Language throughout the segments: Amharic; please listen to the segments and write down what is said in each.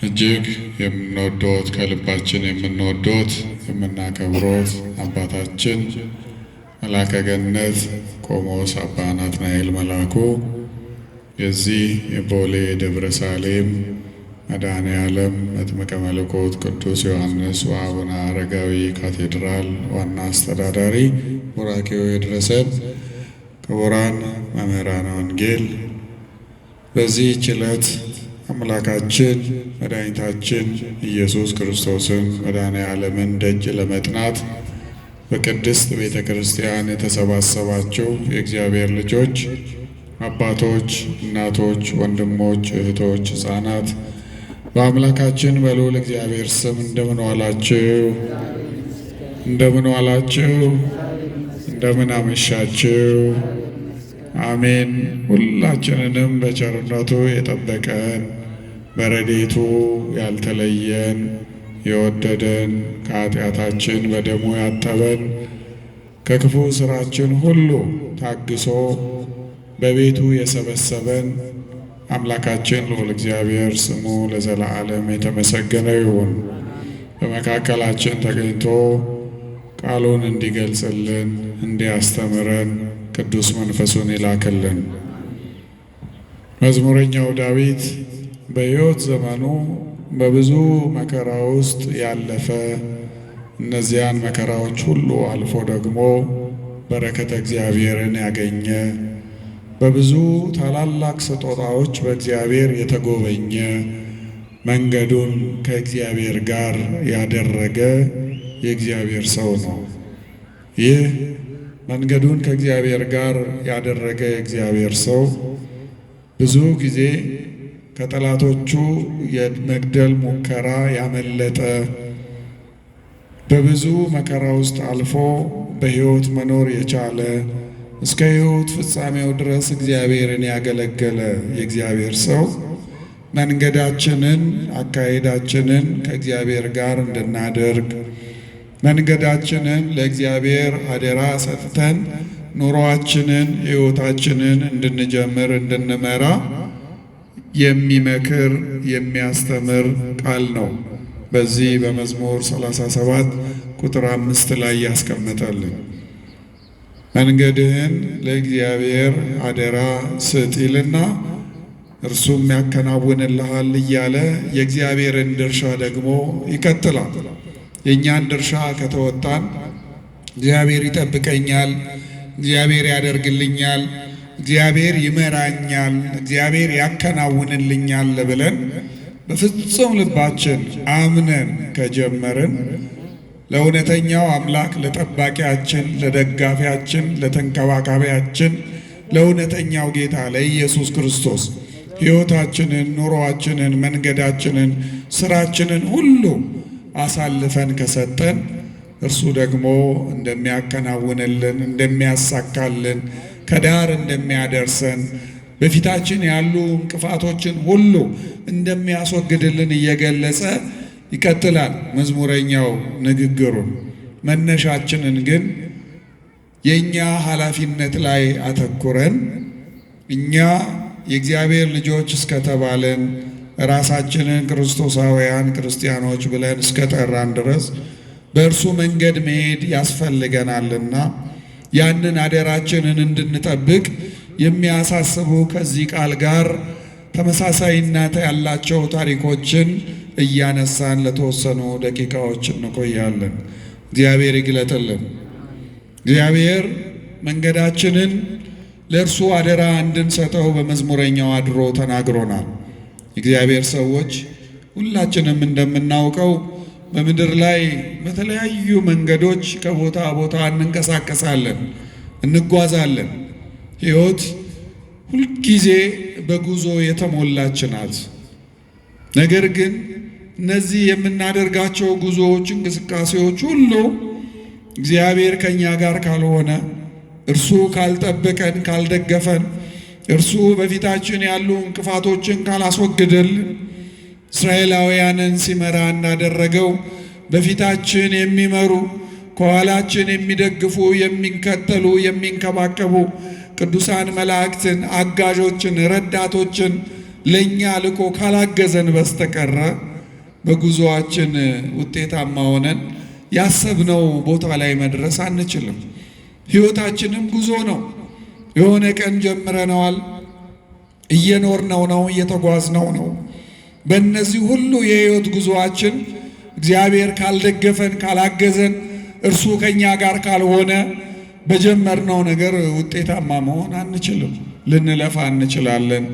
እጅግ የምንወዶት ከልባችን የምንወዶት የምናከብሮት አባታችን መልአከ ገነት ቆሞስ አባ ናትናኤል መላኩ የዚህ የቦሌ ደብረ ሳሌም መድኃኔ ዓለም መጥምቀ መለኮት ቅዱስ ዮሐንስ ወአቡነ አረጋዊ ካቴድራል ዋና አስተዳዳሪ፣ ቡራኬው ይድረሰን። ክቡራን መምህራነ ወንጌል፣ በዚህች ዕለት አምላካችን መድኃኒታችን ኢየሱስ ክርስቶስን መድኃኔ ዓለምን ደጅ ለመጥናት በቅድስት ቤተ ክርስቲያን የተሰባሰባችሁ የእግዚአብሔር ልጆች፣ አባቶች፣ እናቶች፣ ወንድሞች፣ እህቶች፣ ሕፃናት በአምላካችን በልዑል እግዚአብሔር ስም እንደምን ዋላችሁ? እንደምን ዋላችሁ? እንደምን አመሻችሁ? አሜን። ሁላችንንም በቸርነቱ የጠበቀን በረድኤቱ ያልተለየን የወደደን ከኃጢአታችን በደሙ ያጠበን ከክፉ ስራችን ሁሉ ታግሶ በቤቱ የሰበሰበን አምላካችን ልዑል እግዚአብሔር ስሙ ለዘላለም የተመሰገነ ይሁን። በመካከላችን ተገኝቶ ቃሉን እንዲገልጽልን እንዲያስተምረን ቅዱስ መንፈሱን ይላክልን። መዝሙረኛው ዳዊት በሕይወት ዘመኑ በብዙ መከራ ውስጥ ያለፈ እነዚያን መከራዎች ሁሉ አልፎ ደግሞ በረከተ እግዚአብሔርን ያገኘ በብዙ ታላላቅ ስጦታዎች በእግዚአብሔር የተጎበኘ መንገዱን ከእግዚአብሔር ጋር ያደረገ የእግዚአብሔር ሰው ነው። ይህ መንገዱን ከእግዚአብሔር ጋር ያደረገ የእግዚአብሔር ሰው ብዙ ጊዜ ከጠላቶቹ የመግደል ሙከራ ያመለጠ በብዙ መከራ ውስጥ አልፎ በሕይወት መኖር የቻለ እስከ ሕይወት ፍጻሜው ድረስ እግዚአብሔርን ያገለገለ የእግዚአብሔር ሰው መንገዳችንን፣ አካሄዳችንን ከእግዚአብሔር ጋር እንድናደርግ መንገዳችንን ለእግዚአብሔር አደራ ሰጥተን ኑሯችንን፣ ሕይወታችንን እንድንጀምር እንድንመራ የሚመክር የሚያስተምር ቃል ነው። በዚህ በመዝሙር 37 ቁጥር 5 ላይ ያስቀመጠልን መንገድህን ለእግዚአብሔር አደራ ስጥ ይልና እርሱም ያከናውንልሃል እያለ የእግዚአብሔርን ድርሻ ደግሞ ይቀጥላል። የእኛን ድርሻ ከተወጣን እግዚአብሔር ይጠብቀኛል፣ እግዚአብሔር ያደርግልኛል፣ እግዚአብሔር ይመራኛል፣ እግዚአብሔር ያከናውንልኛል ብለን በፍጹም ልባችን አምነን ከጀመርን ለእውነተኛው አምላክ ለጠባቂያችን፣ ለደጋፊያችን፣ ለተንከባካቢያችን ለእውነተኛው ጌታ ለኢየሱስ ክርስቶስ ሕይወታችንን፣ ኑሮአችንን፣ መንገዳችንን፣ ስራችንን ሁሉ አሳልፈን ከሰጠን እርሱ ደግሞ እንደሚያከናውንልን፣ እንደሚያሳካልን፣ ከዳር እንደሚያደርሰን በፊታችን ያሉ እንቅፋቶችን ሁሉ እንደሚያስወግድልን እየገለጸ ይቀጥላል መዝሙረኛው ንግግሩን። መነሻችንን ግን የእኛ ኃላፊነት ላይ አተኩረን እኛ የእግዚአብሔር ልጆች እስከተባለን ራሳችንን ክርስቶሳውያን ክርስቲያኖች ብለን እስከጠራን ድረስ በእርሱ መንገድ መሄድ ያስፈልገናልና ያንን አደራችንን እንድንጠብቅ የሚያሳስቡ ከዚህ ቃል ጋር ተመሳሳይነት ያላቸው ታሪኮችን እያነሳን ለተወሰኑ ደቂቃዎች እንቆያለን። እግዚአብሔር ይግለጥልን። እግዚአብሔር መንገዳችንን ለእርሱ አደራ እንድንሰጠው በመዝሙረኛው አድሮ ተናግሮናል። የእግዚአብሔር ሰዎች ሁላችንም እንደምናውቀው በምድር ላይ በተለያዩ መንገዶች ከቦታ ቦታ እንንቀሳቀሳለን፣ እንጓዛለን። ሕይወት ሁልጊዜ በጉዞ የተሞላች ናት። ነገር ግን እነዚህ የምናደርጋቸው ጉዞዎች፣ እንቅስቃሴዎች ሁሉ እግዚአብሔር ከእኛ ጋር ካልሆነ፣ እርሱ ካልጠበቀን፣ ካልደገፈን፣ እርሱ በፊታችን ያሉ እንቅፋቶችን ካላስወግደልን እስራኤላውያንን ሲመራ እንዳደረገው በፊታችን የሚመሩ ከኋላችን የሚደግፉ የሚከተሉ የሚንከባከቡ ቅዱሳን መላእክትን አጋዦችን ረዳቶችን ለእኛ ልኮ ካላገዘን በስተቀረ በጉዞአችን ውጤታማ ሆነን ያሰብነው ቦታ ላይ መድረስ አንችልም። ሕይወታችንም ጉዞ ነው። የሆነ ቀን ጀምረነዋል፣ እየኖርነው ነው፣ እየተጓዝነው ነው። በእነዚህ ሁሉ የሕይወት ጉዞአችን እግዚአብሔር ካልደገፈን ካላገዘን፣ እርሱ ከኛ ጋር ካልሆነ በጀመርነው ነገር ውጤታማ መሆን አንችልም። ልንለፋ እንችላለን፣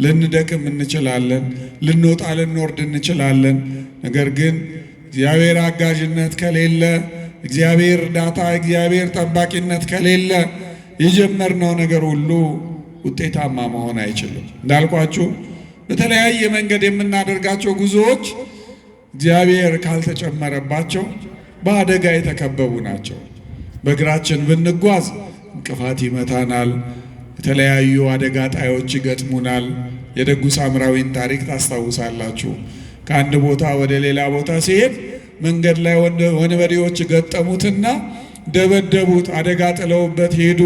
ልንደክም እንችላለን፣ ልንወጣ ልንወርድ እንችላለን። ነገር ግን እግዚአብሔር አጋዥነት ከሌለ፣ እግዚአብሔር እርዳታ፣ እግዚአብሔር ጠባቂነት ከሌለ የጀመርነው ነገር ሁሉ ውጤታማ መሆን አይችልም። እንዳልኳችሁ በተለያየ መንገድ የምናደርጋቸው ጉዞዎች እግዚአብሔር ካልተጨመረባቸው በአደጋ የተከበቡ ናቸው። በእግራችን ብንጓዝ እንቅፋት ይመታናል፣ የተለያዩ አደጋ ጣዮች ይገጥሙናል። የደጉ ሳምራዊን ታሪክ ታስታውሳላችሁ። ከአንድ ቦታ ወደ ሌላ ቦታ ሲሄድ መንገድ ላይ ወንበዴዎች ገጠሙትና ደበደቡት፣ አደጋ ጥለውበት ሄዱ።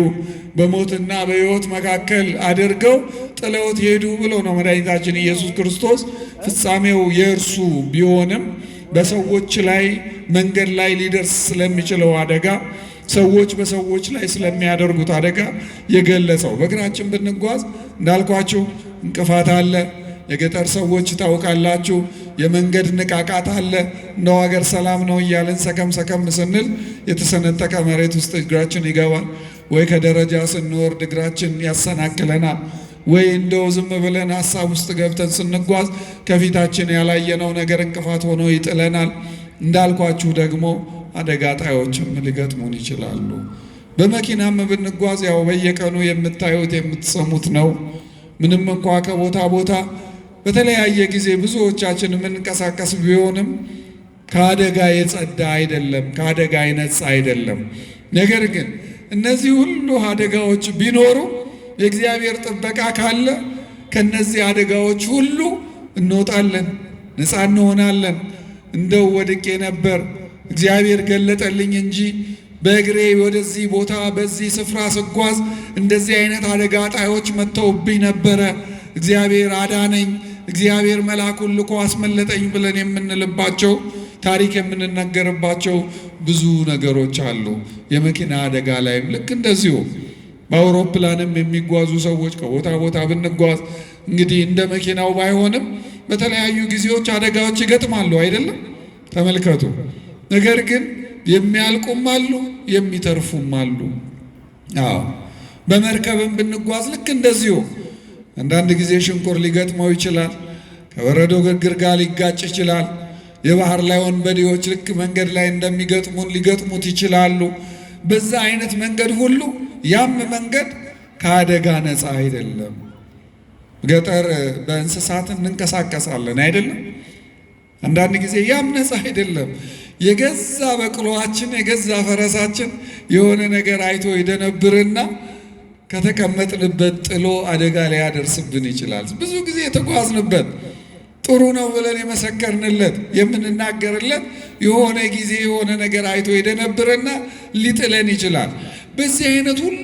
በሞትና በሕይወት መካከል አድርገው ጥለውት ሄዱ ብሎ ነው መድኃኒታችን ኢየሱስ ክርስቶስ። ፍጻሜው የእርሱ ቢሆንም በሰዎች ላይ መንገድ ላይ ሊደርስ ስለሚችለው አደጋ፣ ሰዎች በሰዎች ላይ ስለሚያደርጉት አደጋ የገለጸው። በእግራችን ብንጓዝ እንዳልኳችሁ እንቅፋት አለ። የገጠር ሰዎች ታውቃላችሁ፣ የመንገድ ንቃቃት አለ። እንደው ሀገር ሰላም ነው እያለን ሰከም ሰከም ስንል የተሰነጠቀ መሬት ውስጥ እግራችን ይገባል። ወይ ከደረጃ ስንወርድ እግራችን ያሰናክለናል። ወይ እንደው ዝም ብለን ሀሳብ ውስጥ ገብተን ስንጓዝ ከፊታችን ያላየነው ነገር እንቅፋት ሆኖ ይጥለናል። እንዳልኳችሁ ደግሞ አደጋ ጣዮችም ሊገጥሙን ይችላሉ። በመኪናም ብንጓዝ ያው በየቀኑ የምታዩት የምትሰሙት ነው። ምንም እንኳ ከቦታ ቦታ በተለያየ ጊዜ ብዙዎቻችን የምንንቀሳቀስ ቢሆንም ከአደጋ የጸዳ አይደለም፣ ከአደጋ የነጻ አይደለም። ነገር ግን እነዚህ ሁሉ አደጋዎች ቢኖሩ የእግዚአብሔር ጥበቃ ካለ ከነዚህ አደጋዎች ሁሉ እንወጣለን፣ ነፃ እንሆናለን። እንደው ወድቄ ነበር እግዚአብሔር ገለጠልኝ እንጂ በእግሬ ወደዚህ ቦታ በዚህ ስፍራ ስጓዝ እንደዚህ አይነት አደጋ ጣዮች መጥተውብኝ ነበረ፣ እግዚአብሔር አዳነኝ፣ እግዚአብሔር መልአኩን ልኮ አስመለጠኝ ብለን የምንልባቸው ታሪክ የምንነገርባቸው ብዙ ነገሮች አሉ። የመኪና አደጋ ላይም ልክ እንደዚሁ በአውሮፕላንም የሚጓዙ ሰዎች ከቦታ ቦታ ብንጓዝ እንግዲህ እንደ መኪናው ባይሆንም በተለያዩ ጊዜዎች አደጋዎች ይገጥማሉ አይደለም? ተመልከቱ። ነገር ግን የሚያልቁም አሉ፣ የሚተርፉም አሉ። አዎ በመርከብም ብንጓዝ ልክ እንደዚሁ አንዳንድ ጊዜ ሽንቁር ሊገጥመው ይችላል። ከበረዶ ግርግር ጋር ሊጋጭ ይችላል። የባህር ላይ ወንበዴዎች ልክ መንገድ ላይ እንደሚገጥሙን ሊገጥሙት ይችላሉ። በዛ አይነት መንገድ ሁሉ ያም መንገድ ከአደጋ ነፃ አይደለም። ገጠር በእንስሳት እንንቀሳቀሳለን አይደለም? አንዳንድ ጊዜ ያም ነፃ አይደለም። የገዛ በቅሎአችን የገዛ ፈረሳችን የሆነ ነገር አይቶ ይደነብርና ከተቀመጥንበት ጥሎ አደጋ ሊያደርስብን ይችላል። ብዙ ጊዜ የተጓዝንበት ጥሩ ነው ብለን የመሰከርንለት የምንናገርለት የሆነ ጊዜ የሆነ ነገር አይቶ ይደነብርና ሊጥለን ይችላል። በዚህ አይነት ሁሉ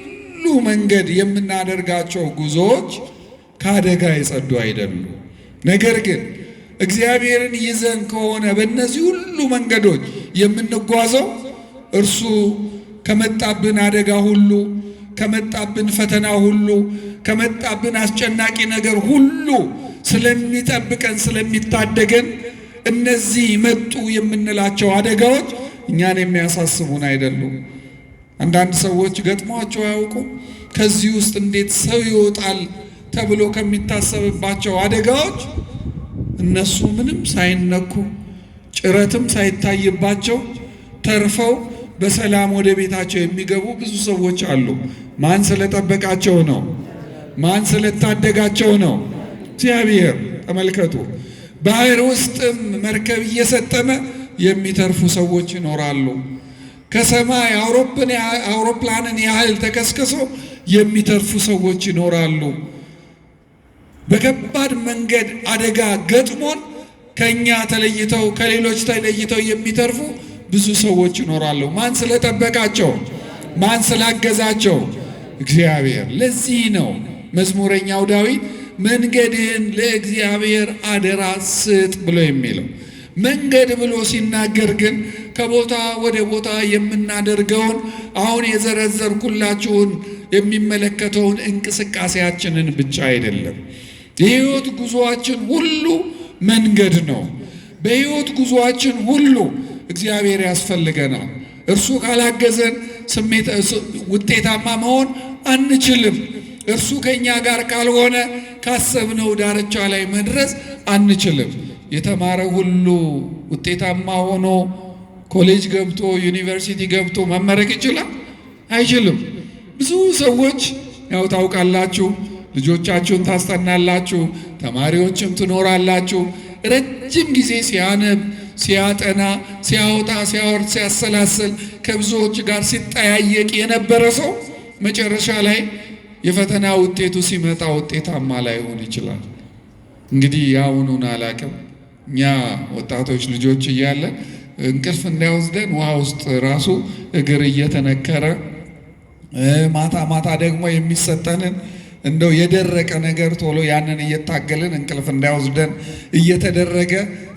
መንገድ የምናደርጋቸው ጉዞዎች ከአደጋ የጸዱ አይደሉም። ነገር ግን እግዚአብሔርን ይዘን ከሆነ በእነዚህ ሁሉ መንገዶች የምንጓዘው እርሱ ከመጣብን አደጋ ሁሉ፣ ከመጣብን ፈተና ሁሉ፣ ከመጣብን አስጨናቂ ነገር ሁሉ ስለሚጠብቀን ስለሚታደገን እነዚህ መጡ የምንላቸው አደጋዎች እኛን የሚያሳስቡን አይደሉም። አንዳንድ ሰዎች ገጥሟቸው አያውቁም። ከዚህ ውስጥ እንዴት ሰው ይወጣል ተብሎ ከሚታሰብባቸው አደጋዎች እነሱ ምንም ሳይነኩ ጭረትም ሳይታይባቸው ተርፈው በሰላም ወደ ቤታቸው የሚገቡ ብዙ ሰዎች አሉ። ማን ስለጠበቃቸው ነው? ማን ስለታደጋቸው ነው? እግዚአብሔር። ተመልከቱ። ባህር ውስጥም መርከብ እየሰጠመ የሚተርፉ ሰዎች ይኖራሉ። ከሰማይ አውሮፕላንን ያህል ተከስክሶ የሚተርፉ ሰዎች ይኖራሉ። በከባድ መንገድ አደጋ ገጥሞን ከኛ ተለይተው ከሌሎች ተለይተው የሚተርፉ ብዙ ሰዎች ይኖራሉ። ማን ስለጠበቃቸው? ማን ስላገዛቸው? እግዚአብሔር። ለዚህ ነው መዝሙረኛው ዳዊት መንገድህን ለእግዚአብሔር አደራ ስጥ ብሎ የሚለው። መንገድ ብሎ ሲናገር ግን ከቦታ ወደ ቦታ የምናደርገውን አሁን የዘረዘርኩላችሁን የሚመለከተውን እንቅስቃሴያችንን ብቻ አይደለም። የሕይወት ጉዞአችን ሁሉ መንገድ ነው። በሕይወት ጉዞአችን ሁሉ እግዚአብሔር ያስፈልገናል። እርሱ ካላገዘን ውጤታማ መሆን አንችልም። እርሱ ከኛ ጋር ካልሆነ ካሰብነው ዳርቻ ላይ መድረስ አንችልም። የተማረ ሁሉ ውጤታማ ሆኖ ኮሌጅ ገብቶ ዩኒቨርሲቲ ገብቶ መመረቅ ይችላል? አይችልም። ብዙ ሰዎች ያው ታውቃላችሁ፣ ልጆቻችሁን ታስጠናላችሁ፣ ተማሪዎችም ትኖራላችሁ። ረጅም ጊዜ ሲያነብ ሲያጠና ሲያወጣ ሲያወርድ ሲያሰላስል ከብዙዎች ጋር ሲጠያየቅ የነበረ ሰው መጨረሻ ላይ የፈተና ውጤቱ ሲመጣ ውጤታማ ላይሆን ይችላል። እንግዲህ ያውኑን አላቅም። እኛ ወጣቶች ልጆች እያለን እንቅልፍ እንዳይወስደን ውሃ ውስጥ ራሱ እግር እየተነከረ ማታ ማታ ደግሞ የሚሰጠንን እንደው የደረቀ ነገር ቶሎ ያንን እየታገልን እንቅልፍ እንዳይወስደን እየተደረገ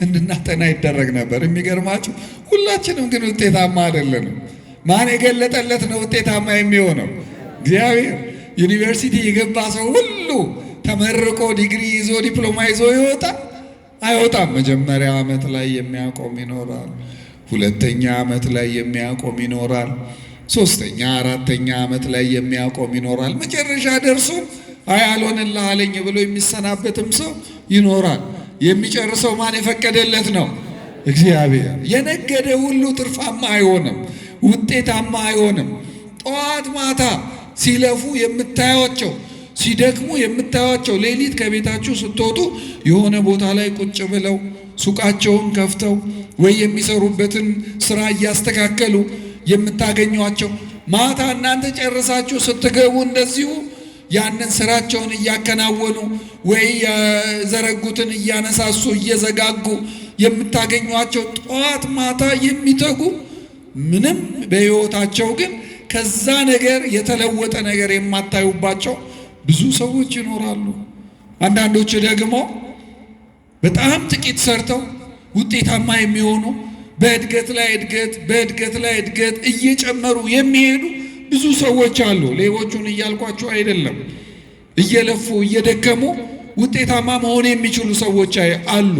እንድናጠና ይደረግ ነበር። የሚገርማችሁ ሁላችንም ግን ውጤታማ አይደለንም። ማን የገለጠለት ነው ውጤታማ የሚሆነው? እግዚአብሔር። ዩኒቨርሲቲ የገባ ሰው ሁሉ ተመርቆ ዲግሪ ይዞ ዲፕሎማ ይዞ ይወጣል? አይወጣም። መጀመሪያ ዓመት ላይ የሚያቆም ይኖራል። ሁለተኛ ዓመት ላይ የሚያቆም ይኖራል። ሶስተኛ አራተኛ ዓመት ላይ የሚያቆም ይኖራል። መጨረሻ ደርሶ አይ አልሆንልህ አለኝ ብሎ የሚሰናበትም ሰው ይኖራል። የሚጨርሰው ማን የፈቀደለት ነው? እግዚአብሔር። የነገደ ሁሉ ትርፋማ አይሆንም፣ ውጤታማ አይሆንም። ጠዋት ማታ ሲለፉ የምታዩቸው፣ ሲደክሙ የምታዩቸው፣ ሌሊት ከቤታችሁ ስትወጡ የሆነ ቦታ ላይ ቁጭ ብለው ሱቃቸውን ከፍተው ወይ የሚሰሩበትን ስራ እያስተካከሉ የምታገኟቸው፣ ማታ እናንተ ጨርሳችሁ ስትገቡ እንደዚሁ ያንን ስራቸውን እያከናወኑ ወይ የዘረጉትን እያነሳሱ እየዘጋጉ የምታገኟቸው ጠዋት ማታ የሚተጉ ምንም በሕይወታቸው ግን ከዛ ነገር የተለወጠ ነገር የማታዩባቸው ብዙ ሰዎች ይኖራሉ። አንዳንዶች ደግሞ በጣም ጥቂት ሰርተው ውጤታማ የሚሆኑ በእድገት ላይ እድገት በእድገት ላይ እድገት እየጨመሩ የሚሄዱ ብዙ ሰዎች አሉ። ሌቦቹን እያልኳቸው አይደለም። እየለፉ እየደከሙ ውጤታማ መሆን የሚችሉ ሰዎች አሉ።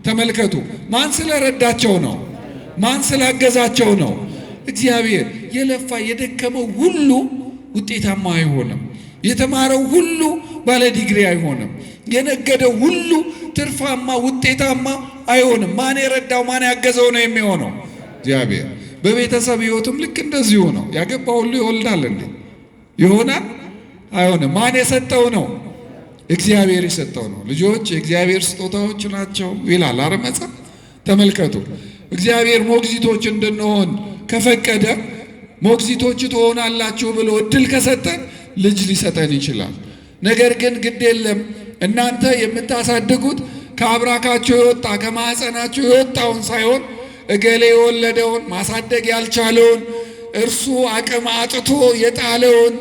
ተመልከቱ። ማን ስለረዳቸው ነው? ማን ስላገዛቸው ነው? እግዚአብሔር። የለፋ የደከመው ሁሉ ውጤታማ አይሆንም። የተማረው ሁሉ ባለ ዲግሪ አይሆንም። የነገደው ሁሉ ትርፋማ ውጤታማ አይሆንም። ማን የረዳው ማን ያገዘው ነው የሚሆነው? እግዚአብሔር። በቤተሰብ ሕይወትም ልክ እንደዚሁ ነው። ያገባ ሁሉ ይወልዳል እንዴ? ይሆናል? አይሆንም። ማን የሰጠው ነው? እግዚአብሔር የሰጠው ነው። ልጆች የእግዚአብሔር ስጦታዎች ናቸው ይላል አይደል መጽሐፍ? ተመልከቱ። እግዚአብሔር ሞግዚቶች እንድንሆን ከፈቀደ ሞግዚቶች ትሆናላችሁ ብሎ እድል ከሰጠን ልጅ ሊሰጠን ይችላል። ነገር ግን ግድ የለም እናንተ የምታሳድጉት ከአብራካቸው የወጣ ከማህፀናቸው የወጣውን ሳይሆን እገሌ የወለደውን ማሳደግ ያልቻለውን እርሱ አቅም አጥቶ የጣለውን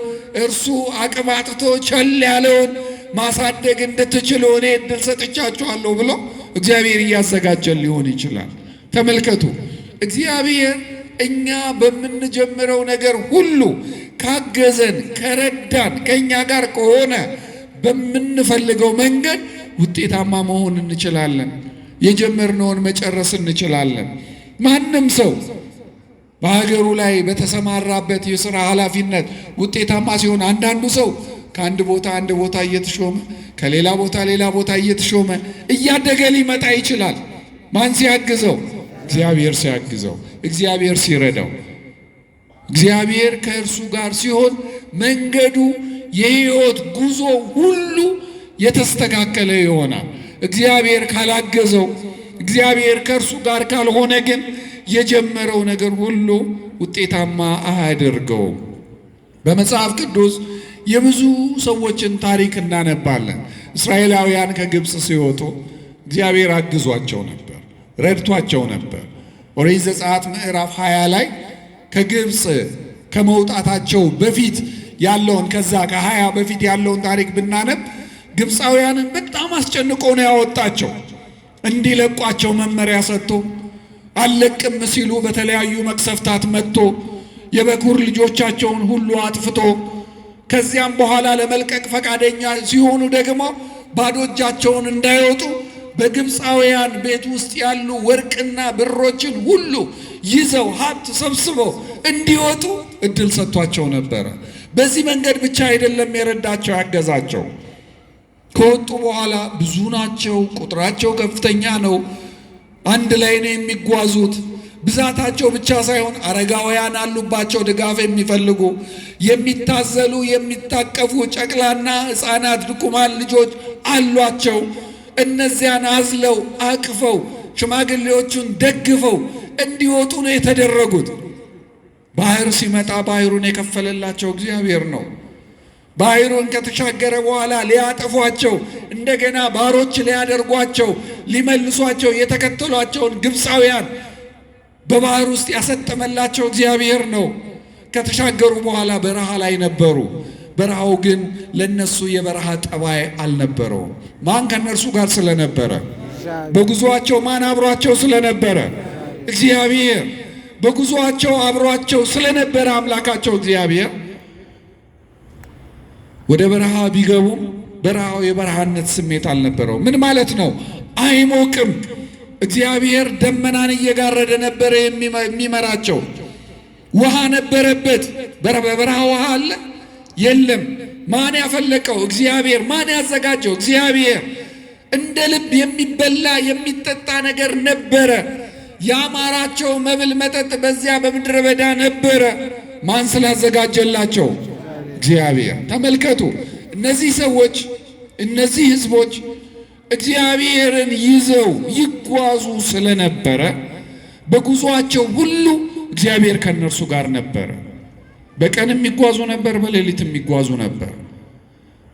እርሱ አቅም አጥቶ ቸል ያለውን ማሳደግ እንድትችሉ እኔ እድል ሰጥቻችኋለሁ ብሎ እግዚአብሔር እያዘጋጀን ሊሆን ይችላል። ተመልከቱ። እግዚአብሔር እኛ በምንጀምረው ነገር ሁሉ ካገዘን ከረዳን ከእኛ ጋር ከሆነ በምንፈልገው መንገድ ውጤታማ መሆን እንችላለን። የጀመርነውን መጨረስ እንችላለን። ማንም ሰው በሀገሩ ላይ በተሰማራበት የሥራ ኃላፊነት ውጤታማ ሲሆን፣ አንዳንዱ ሰው ከአንድ ቦታ አንድ ቦታ እየተሾመ ከሌላ ቦታ ሌላ ቦታ እየተሾመ እያደገ ሊመጣ ይችላል። ማን ሲያግዘው? እግዚአብሔር ሲያግዘው፣ እግዚአብሔር ሲረዳው፣ እግዚአብሔር ከእርሱ ጋር ሲሆን መንገዱ የሕይወት ጉዞ ሁሉ የተስተካከለ ይሆናል። እግዚአብሔር ካላገዘው፣ እግዚአብሔር ከእርሱ ጋር ካልሆነ ግን የጀመረው ነገር ሁሉ ውጤታማ አያደርገውም። በመጽሐፍ ቅዱስ የብዙ ሰዎችን ታሪክ እናነባለን። እስራኤላውያን ከግብፅ ሲወጡ እግዚአብሔር አግዟቸው ነበር፣ ረድቷቸው ነበር። ኦሪት ዘጸአት ምዕራፍ 20 ላይ ከግብፅ ከመውጣታቸው በፊት ያለውን ከዛ ከ20 በፊት ያለውን ታሪክ ብናነብ ግብፃውያንን በጣም አስጨንቆ ነው ያወጣቸው። እንዲለቋቸው መመሪያ ሰጥቶ አለቅም ሲሉ በተለያዩ መቅሰፍታት መጥቶ የበኩር ልጆቻቸውን ሁሉ አጥፍቶ ከዚያም በኋላ ለመልቀቅ ፈቃደኛ ሲሆኑ ደግሞ ባዶ እጃቸውን እንዳይወጡ በግብፃውያን ቤት ውስጥ ያሉ ወርቅና ብሮችን ሁሉ ይዘው ሀብት ሰብስበው እንዲወጡ እድል ሰጥቷቸው ነበረ። በዚህ መንገድ ብቻ አይደለም የረዳቸው ያገዛቸው። ከወጡ በኋላ ብዙ ናቸው፣ ቁጥራቸው ከፍተኛ ነው። አንድ ላይ ነው የሚጓዙት። ብዛታቸው ብቻ ሳይሆን አረጋውያን አሉባቸው፣ ድጋፍ የሚፈልጉ የሚታዘሉ የሚታቀፉ ጨቅላና ሕፃናት ድኩማን ልጆች አሏቸው። እነዚያን አዝለው አቅፈው ሽማግሌዎቹን ደግፈው እንዲወጡ ነው የተደረጉት። ባህር ሲመጣ ባህሩን የከፈለላቸው እግዚአብሔር ነው። ባህሩን ከተሻገረ በኋላ ሊያጠፏቸው እንደገና ባሮች ሊያደርጓቸው ሊመልሷቸው የተከተሏቸውን ግብፃውያን በባህር ውስጥ ያሰጠመላቸው እግዚአብሔር ነው። ከተሻገሩ በኋላ በረሃ ላይ ነበሩ። በረሃው ግን ለነሱ የበረሃ ጠባይ አልነበረውም። ማን ከነርሱ ጋር ስለነበረ? በጉዞአቸው ማን አብሯቸው ስለነበረ? እግዚአብሔር። በጉዞአቸው አብሯቸው ስለነበረ አምላካቸው እግዚአብሔር ወደ በረሃ ቢገቡም በረሃው የበረሃነት ስሜት አልነበረው። ምን ማለት ነው? አይሞቅም። እግዚአብሔር ደመናን እየጋረደ ነበረ የሚመራቸው። ውሃ ነበረበት። በበረሃ ውሃ አለ? የለም። ማን ያፈለቀው? እግዚአብሔር። ማን ያዘጋጀው? እግዚአብሔር። እንደ ልብ የሚበላ የሚጠጣ ነገር ነበረ። ያማራቸው መብል መጠጥ በዚያ በምድረ በዳ ነበረ። ማን ስላዘጋጀላቸው? እግዚአብሔር። ተመልከቱ፣ እነዚህ ሰዎች እነዚህ ሕዝቦች እግዚአብሔርን ይዘው ይጓዙ ስለነበረ በጉዟቸው ሁሉ እግዚአብሔር ከነርሱ ጋር ነበረ። በቀን የሚጓዙ ነበር፣ በሌሊት የሚጓዙ ነበር።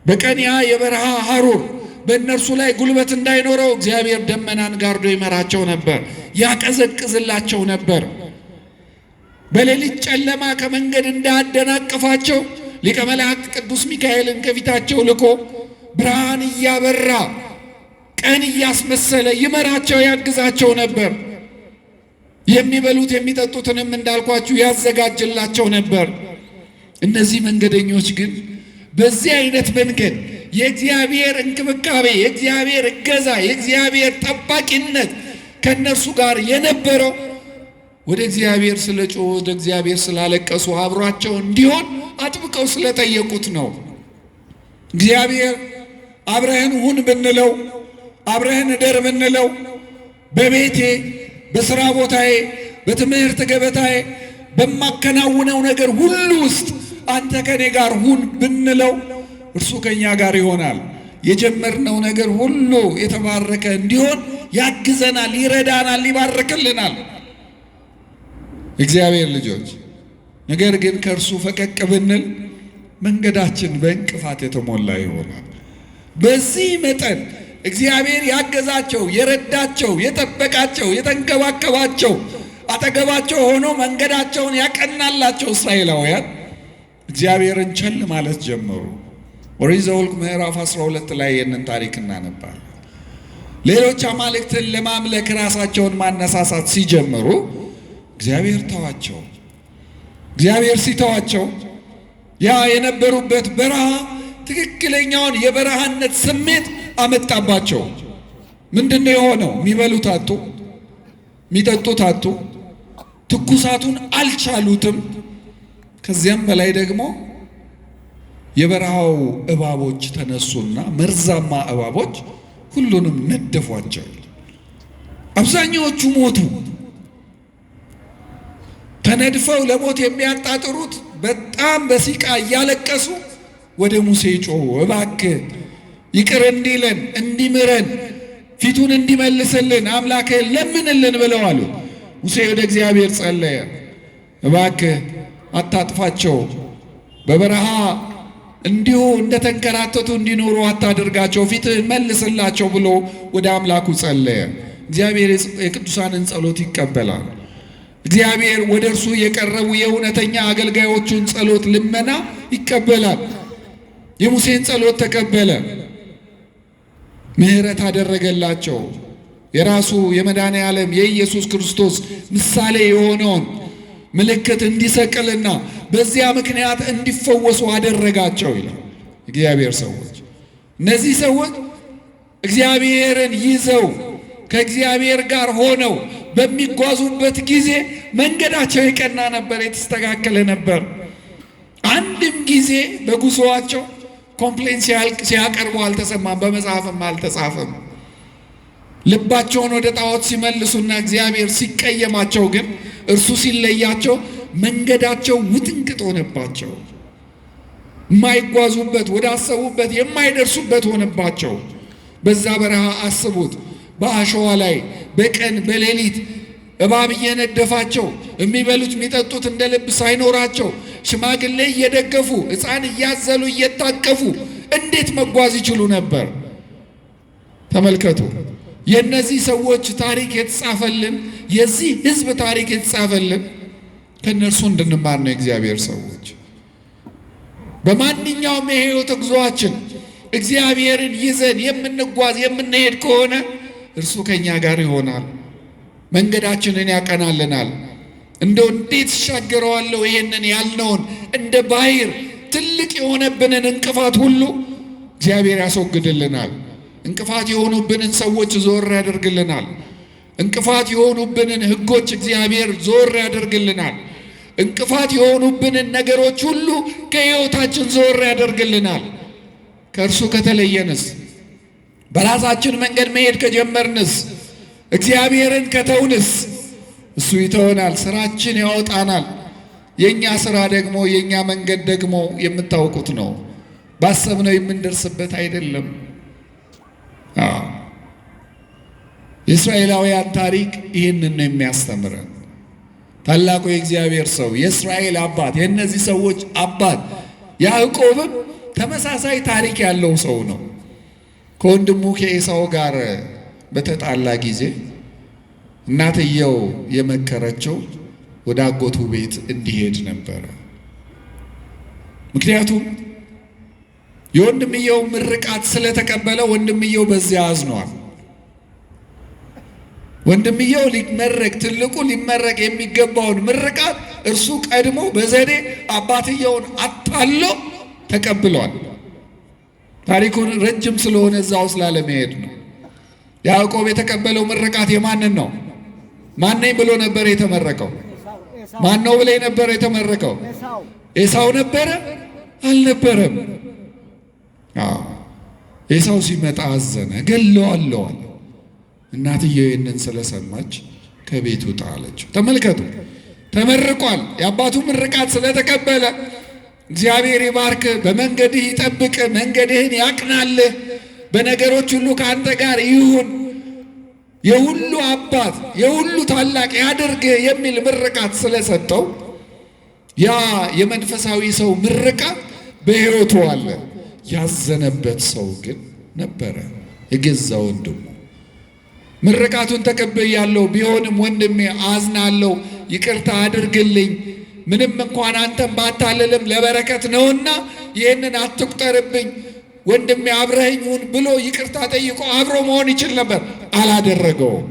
በቀን ያ የበረሃ ሐሩር በእነርሱ ላይ ጉልበት እንዳይኖረው እግዚአብሔር ደመናን ጋርዶ ይመራቸው ነበር፣ ያቀዘቅዝላቸው ነበር። በሌሊት ጨለማ ከመንገድ እንዳያደናቅፋቸው ሊቀ መላእክት ቅዱስ ሚካኤልን ከፊታቸው ልኮ ብርሃን እያበራ ቀን እያስመሰለ ይመራቸው ያግዛቸው ነበር። የሚበሉት የሚጠጡትንም እንዳልኳችሁ ያዘጋጅላቸው ነበር። እነዚህ መንገደኞች ግን በዚህ አይነት መንገድ የእግዚአብሔር እንክብካቤ፣ የእግዚአብሔር እገዛ፣ የእግዚአብሔር ጠባቂነት ከነርሱ ጋር የነበረው ወደ እግዚአብሔር ስለጮሁ ወደ እግዚአብሔር ስላለቀሱ አብሯቸው እንዲሆን አጥብቀው ስለጠየቁት ነው። እግዚአብሔር አብረህን ሁን ብንለው፣ አብረህን እደር ብንለው፣ በቤቴ በሥራ ቦታዬ በትምህርት ገበታዬ በማከናውነው ነገር ሁሉ ውስጥ አንተ ከኔ ጋር ሁን ብንለው እርሱ ከኛ ጋር ይሆናል። የጀመርነው ነገር ሁሉ የተባረከ እንዲሆን ያግዘናል፣ ይረዳናል፣ ይባርክልናል። እግዚአብሔር ልጆች፣ ነገር ግን ከእርሱ ፈቀቅ ብንል መንገዳችን በእንቅፋት የተሞላ ይሆናል። በዚህ መጠን እግዚአብሔር ያገዛቸው፣ የረዳቸው፣ የጠበቃቸው፣ የተንከባከባቸው አጠገባቸው ሆኖ መንገዳቸውን ያቀናላቸው እስራኤላውያን እግዚአብሔርን ቸል ማለት ጀመሩ። ኦሪት ዘኍልቍ ምዕራፍ 12 ላይ ይህንን ታሪክ እናነባለን። ሌሎች አማልክትን ለማምለክ ራሳቸውን ማነሳሳት ሲጀምሩ እግዚአብሔር ተዋቸው። እግዚአብሔር ሲተዋቸው ያ የነበሩበት በረሃ ትክክለኛውን የበረሃነት ስሜት አመጣባቸው። ምንድነው የሆነው? የሚበሉት አጡ፣ የሚጠጡት አጡ፣ ትኩሳቱን አልቻሉትም። ከዚያም በላይ ደግሞ የበረሃው እባቦች ተነሱና መርዛማ እባቦች ሁሉንም ነደፏቸው። አብዛኛዎቹ ሞቱ። ተነድፈው ለሞት የሚያጣጥሩት በጣም በሲቃ እያለቀሱ ወደ ሙሴ ጮሁ። እባክህ ይቅር እንዲለን እንዲምረን ፊቱን እንዲመልስልን አምላክህን ለምንልን ብለው አሉ። ሙሴ ወደ እግዚአብሔር ጸለየ። እባክህ አታጥፋቸው፣ በበረሃ እንዲሁ እንደተንከራተቱ እንዲኖሩ አታድርጋቸው፣ ፊትህን መልስላቸው ብሎ ወደ አምላኩ ጸለየ። እግዚአብሔር የቅዱሳንን ጸሎት ይቀበላል። እግዚአብሔር ወደ እርሱ የቀረቡ የእውነተኛ አገልጋዮቹን ጸሎት ልመና ይቀበላል። የሙሴን ጸሎት ተቀበለ፣ ምሕረት አደረገላቸው። የራሱ የመድኃኔ ዓለም የኢየሱስ ክርስቶስ ምሳሌ የሆነውን ምልክት እንዲሰቅልና በዚያ ምክንያት እንዲፈወሱ አደረጋቸው ይላል። እግዚአብሔር ሰዎች እነዚህ ሰዎች እግዚአብሔርን ይዘው ከእግዚአብሔር ጋር ሆነው በሚጓዙበት ጊዜ መንገዳቸው የቀና ነበር፣ የተስተካከለ ነበር። አንድም ጊዜ በጉዞአቸው ኮምፕሌን ሲያቀርቡ አልተሰማም፣ በመጽሐፍም አልተጻፈም። ልባቸውን ወደ ጣዖት ሲመልሱና እግዚአብሔር ሲቀየማቸው ግን እርሱ ሲለያቸው መንገዳቸው ውጥንቅጥ ሆነባቸው። የማይጓዙበት ወዳሰቡበት የማይደርሱበት ሆነባቸው። በዛ በረሃ አስቡት፣ በአሸዋ ላይ በቀን በሌሊት እባብ እየነደፋቸው የሚበሉት የሚጠጡት እንደ ልብ ሳይኖራቸው ሽማግሌ እየደገፉ ሕፃን እያዘሉ እየታቀፉ እንዴት መጓዝ ይችሉ ነበር? ተመልከቱ። የእነዚህ ሰዎች ታሪክ የተጻፈልን፣ የዚህ ሕዝብ ታሪክ የተጻፈልን ከእነርሱ እንድንማር ነው። እግዚአብሔር ሰዎች በማንኛውም የሕይወት ጉዞአችን እግዚአብሔርን ይዘን የምንጓዝ የምንሄድ ከሆነ እርሱ ከኛ ጋር ይሆናል፣ መንገዳችንን ያቀናልናል። እንደው እንዴት እሻገረዋለሁ ይሄንን ያልነውን እንደ ባህር ትልቅ የሆነብንን እንቅፋት ሁሉ እግዚአብሔር ያስወግድልናል። እንቅፋት የሆኑብንን ሰዎች ዞር ያደርግልናል። እንቅፋት የሆኑብንን ሕጎች እግዚአብሔር ዞር ያደርግልናል። እንቅፋት የሆኑብንን ነገሮች ሁሉ ከሕይወታችን ዞር ያደርግልናል። ከእርሱ ከተለየንስ፣ በራሳችን መንገድ መሄድ ከጀመርንስ፣ እግዚአብሔርን ከተውንስ እሱ ይተወናል፣ ስራችን ያወጣናል። የእኛ ስራ ደግሞ የእኛ መንገድ ደግሞ የምታውቁት ነው። ባሰብነው የምንደርስበት አይደለም። የእስራኤላውያን ታሪክ ይህንን ነው የሚያስተምረን። ታላቁ የእግዚአብሔር ሰው የእስራኤል አባት የእነዚህ ሰዎች አባት ያዕቆብም ተመሳሳይ ታሪክ ያለው ሰው ነው። ከወንድሙ ከኤሳው ጋር በተጣላ ጊዜ እናትየው የመከረችው ወደ አጎቱ ቤት እንዲሄድ ነበረ። ምክንያቱም የወንድምየው ምርቃት ስለተቀበለ ወንድምየው በዚያ አዝኗል። ወንድምየው ሊመረቅ ትልቁ ሊመረቅ የሚገባውን ምርቃት እርሱ ቀድሞ በዘዴ አባትየውን አታሎ ተቀብሏል። ታሪኩን ረጅም ስለሆነ እዛው ስላለመሄድ ነው። ያዕቆብ የተቀበለው ምርቃት የማንን ነው? ማነኝ ብሎ ነበር የተመረቀው? ማን ነው ብሎ ነበር የተመረቀው? ኤሳው ነበረ? አልነበረም። ኤሳው ሲመጣ አዘነ፣ ገለዋለሁ አለ። እናትየው ይህንን ስለሰማች ከቤቱ ጣለችው። ተመልከቱ፣ ተመርቋል። የአባቱ ምርቃት ስለተቀበለ እግዚአብሔር ይባርክ፣ በመንገድህ ይጠብቅ፣ መንገድህን ያቅናልህ፣ በነገሮች ሁሉ ከአንተ ጋር ይሁን፣ የሁሉ አባት የሁሉ ታላቅ ያድርግህ የሚል ምርቃት ስለሰጠው ያ የመንፈሳዊ ሰው ምርቃት በሕይወቱ አለ። ያዘነበት ሰው ግን ነበረ፣ የገዛ ወንድሙ። ምርቃቱን ተቀብያለሁ፣ ቢሆንም ወንድሜ አዝናለሁ፣ ይቅርታ አድርግልኝ፣ ምንም እንኳን አንተም ባታልልም ለበረከት ነውና ይህንን አትቁጠርብኝ፣ ወንድሜ አብረኸኝ ሁን ብሎ ይቅርታ ጠይቆ አብሮ መሆን ይችል ነበር። አላደረገውም።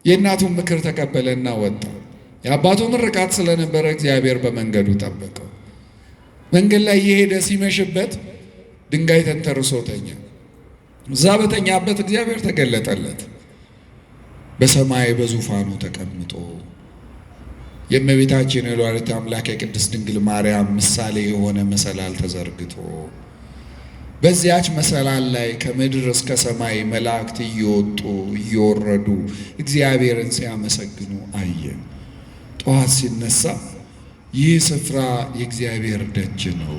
የእናቱን ምክር ተቀበለና ወጣ። የአባቱ ምርቃት ስለነበረ እግዚአብሔር በመንገዱ ጠበቀው። መንገድ ላይ የሄደ ሲመሽበት ድንጋይ ተንተርሶ ተኛ። እዛ በተኛበት እግዚአብሔር ተገለጠለት። በሰማይ በዙፋኑ ተቀምጦ የእመቤታችን የወላዲተ አምላክ የቅድስት ድንግል ማርያም ምሳሌ የሆነ መሰላል ተዘርግቶ በዚያች መሰላል ላይ ከምድር እስከ ሰማይ መላእክት እየወጡ እየወረዱ እግዚአብሔርን ሲያመሰግኑ አየ። ጠዋት ሲነሳ ይህ ስፍራ የእግዚአብሔር ደጅ ነው፣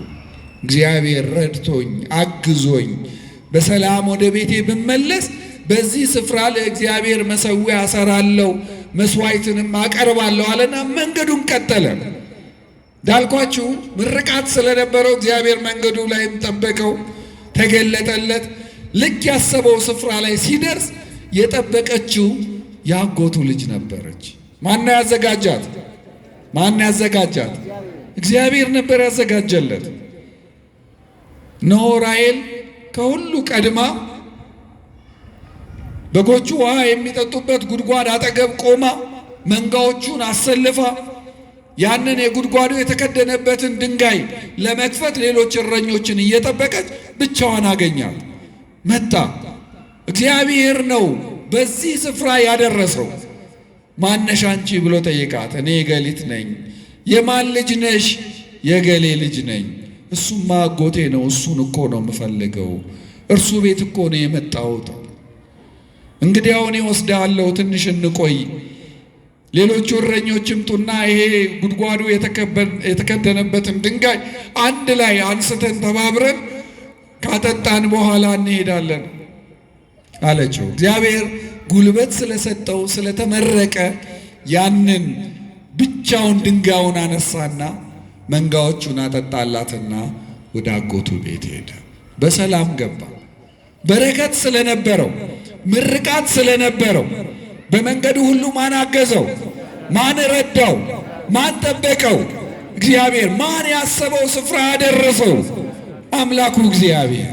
እግዚአብሔር ረድቶኝ አግዞኝ በሰላም ወደ ቤቴ ብመለስ በዚህ ስፍራ ለእግዚአብሔር መሠዊያ እሰራለሁ፣ መስዋዕትንም አቀርባለሁ አለና መንገዱን ቀጠለ። እንዳልኳችሁ ምርቃት ስለነበረው እግዚአብሔር መንገዱ ላይም ጠበቀው፣ ተገለጠለት። ልክ ያሰበው ስፍራ ላይ ሲደርስ የጠበቀችው የአጎቱ ልጅ ነበረች። ማን ያዘጋጃት? ማን ያዘጋጃት? እግዚአብሔር ነበር ያዘጋጀለት። እነሆ ራሔል ከሁሉ ቀድማ በጎቹ ውሃ የሚጠጡበት ጉድጓድ አጠገብ ቆማ መንጋዎቹን አሰልፋ ያንን የጉድጓዱ የተከደነበትን ድንጋይ ለመክፈት ሌሎች እረኞችን እየጠበቀች ብቻዋን አገኛት። መጣ። እግዚአብሔር ነው በዚህ ስፍራ ያደረሰው። ማነሽ አንቺ ብሎ ጠይቃት። እኔ የገሊት ነኝ። የማን ልጅ ነሽ? የገሌ ልጅ ነኝ። እሱማ አጎቴ ነው፣ እሱን እኮ ነው የምፈልገው፣ እርሱ ቤት እኮ ነው የመጣሁት። እንግዲያው እኔ ወስዳለሁ፣ ትንሽ እንቆይ። ሌሎቹ እረኞች ይምጡና ይሄ ጉድጓዱ የተከደነበትን ድንጋይ አንድ ላይ አንስተን ተባብረን ካጠጣን በኋላ እንሄዳለን አለችው። እግዚአብሔር ጉልበት ስለሰጠው ስለተመረቀ ያንን ብቻውን ድንጋዩን አነሳና መንጋዎቹን አጠጣላትና ወደ አጎቱ ቤት ሄደ። በሰላም ገባ። በረከት ስለነበረው፣ ምርቃት ስለነበረው በመንገዱ ሁሉ ማን አገዘው? ማን ረዳው? ማን ጠበቀው? እግዚአብሔር። ማን ያሰበው ስፍራ አደረሰው? አምላኩ እግዚአብሔር።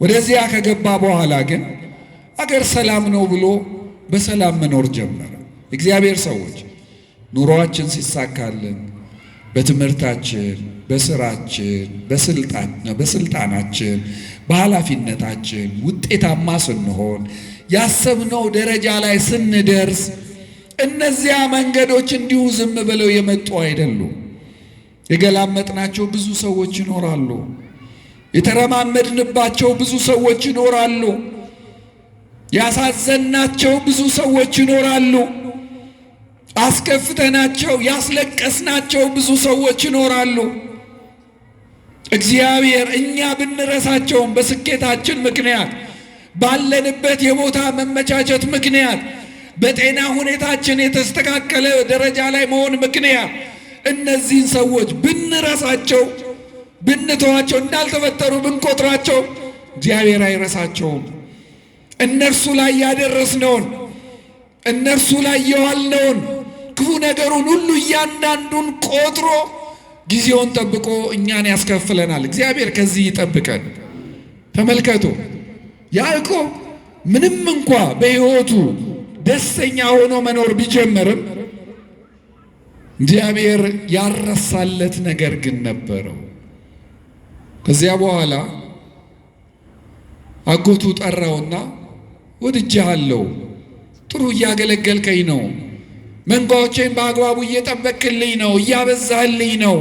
ወደዚያ ከገባ በኋላ ግን አገር ሰላም ነው ብሎ በሰላም መኖር ጀመረ። እግዚአብሔር ሰዎች ኑሮአችን ሲሳካልን በትምህርታችን፣ በስራችን፣ በስልጣናችን፣ በኃላፊነታችን ውጤታማ ስንሆን ያሰብነው ደረጃ ላይ ስንደርስ እነዚያ መንገዶች እንዲሁ ዝም ብለው የመጡ አይደሉም። የገላመጥናቸው ብዙ ሰዎች ይኖራሉ። የተረማመድንባቸው ብዙ ሰዎች ይኖራሉ። ያሳዘናቸው ብዙ ሰዎች ይኖራሉ። አስከፍተናቸው ያስለቀስናቸው ብዙ ሰዎች ይኖራሉ። እግዚአብሔር እኛ ብንረሳቸውም በስኬታችን ምክንያት፣ ባለንበት የቦታ መመቻቸት ምክንያት፣ በጤና ሁኔታችን የተስተካከለ ደረጃ ላይ መሆን ምክንያት እነዚህን ሰዎች ብንረሳቸው፣ ብንተዋቸው፣ እንዳልተፈጠሩ ብንቆጥራቸው እግዚአብሔር አይረሳቸውም። እነርሱ ላይ ያደረስነውን፣ እነርሱ ላይ የዋልነውን ክፉ ነገሩን ሁሉ እያንዳንዱን ቆጥሮ ጊዜውን ጠብቆ እኛን ያስከፍለናል። እግዚአብሔር ከዚህ ይጠብቀን። ተመልከቱ፣ ያዕቆብ ምንም እንኳ በሕይወቱ ደስተኛ ሆኖ መኖር ቢጀምርም እግዚአብሔር ያረሳለት ነገር ግን ነበረው። ከዚያ በኋላ አጎቱ ጠራውና ወድጄሃለሁ፣ ጥሩ እያገለገልከኝ ነው፣ መንጋዎቼን በአግባቡ እየጠበቅልኝ ነው፣ እያበዛህልኝ ነው።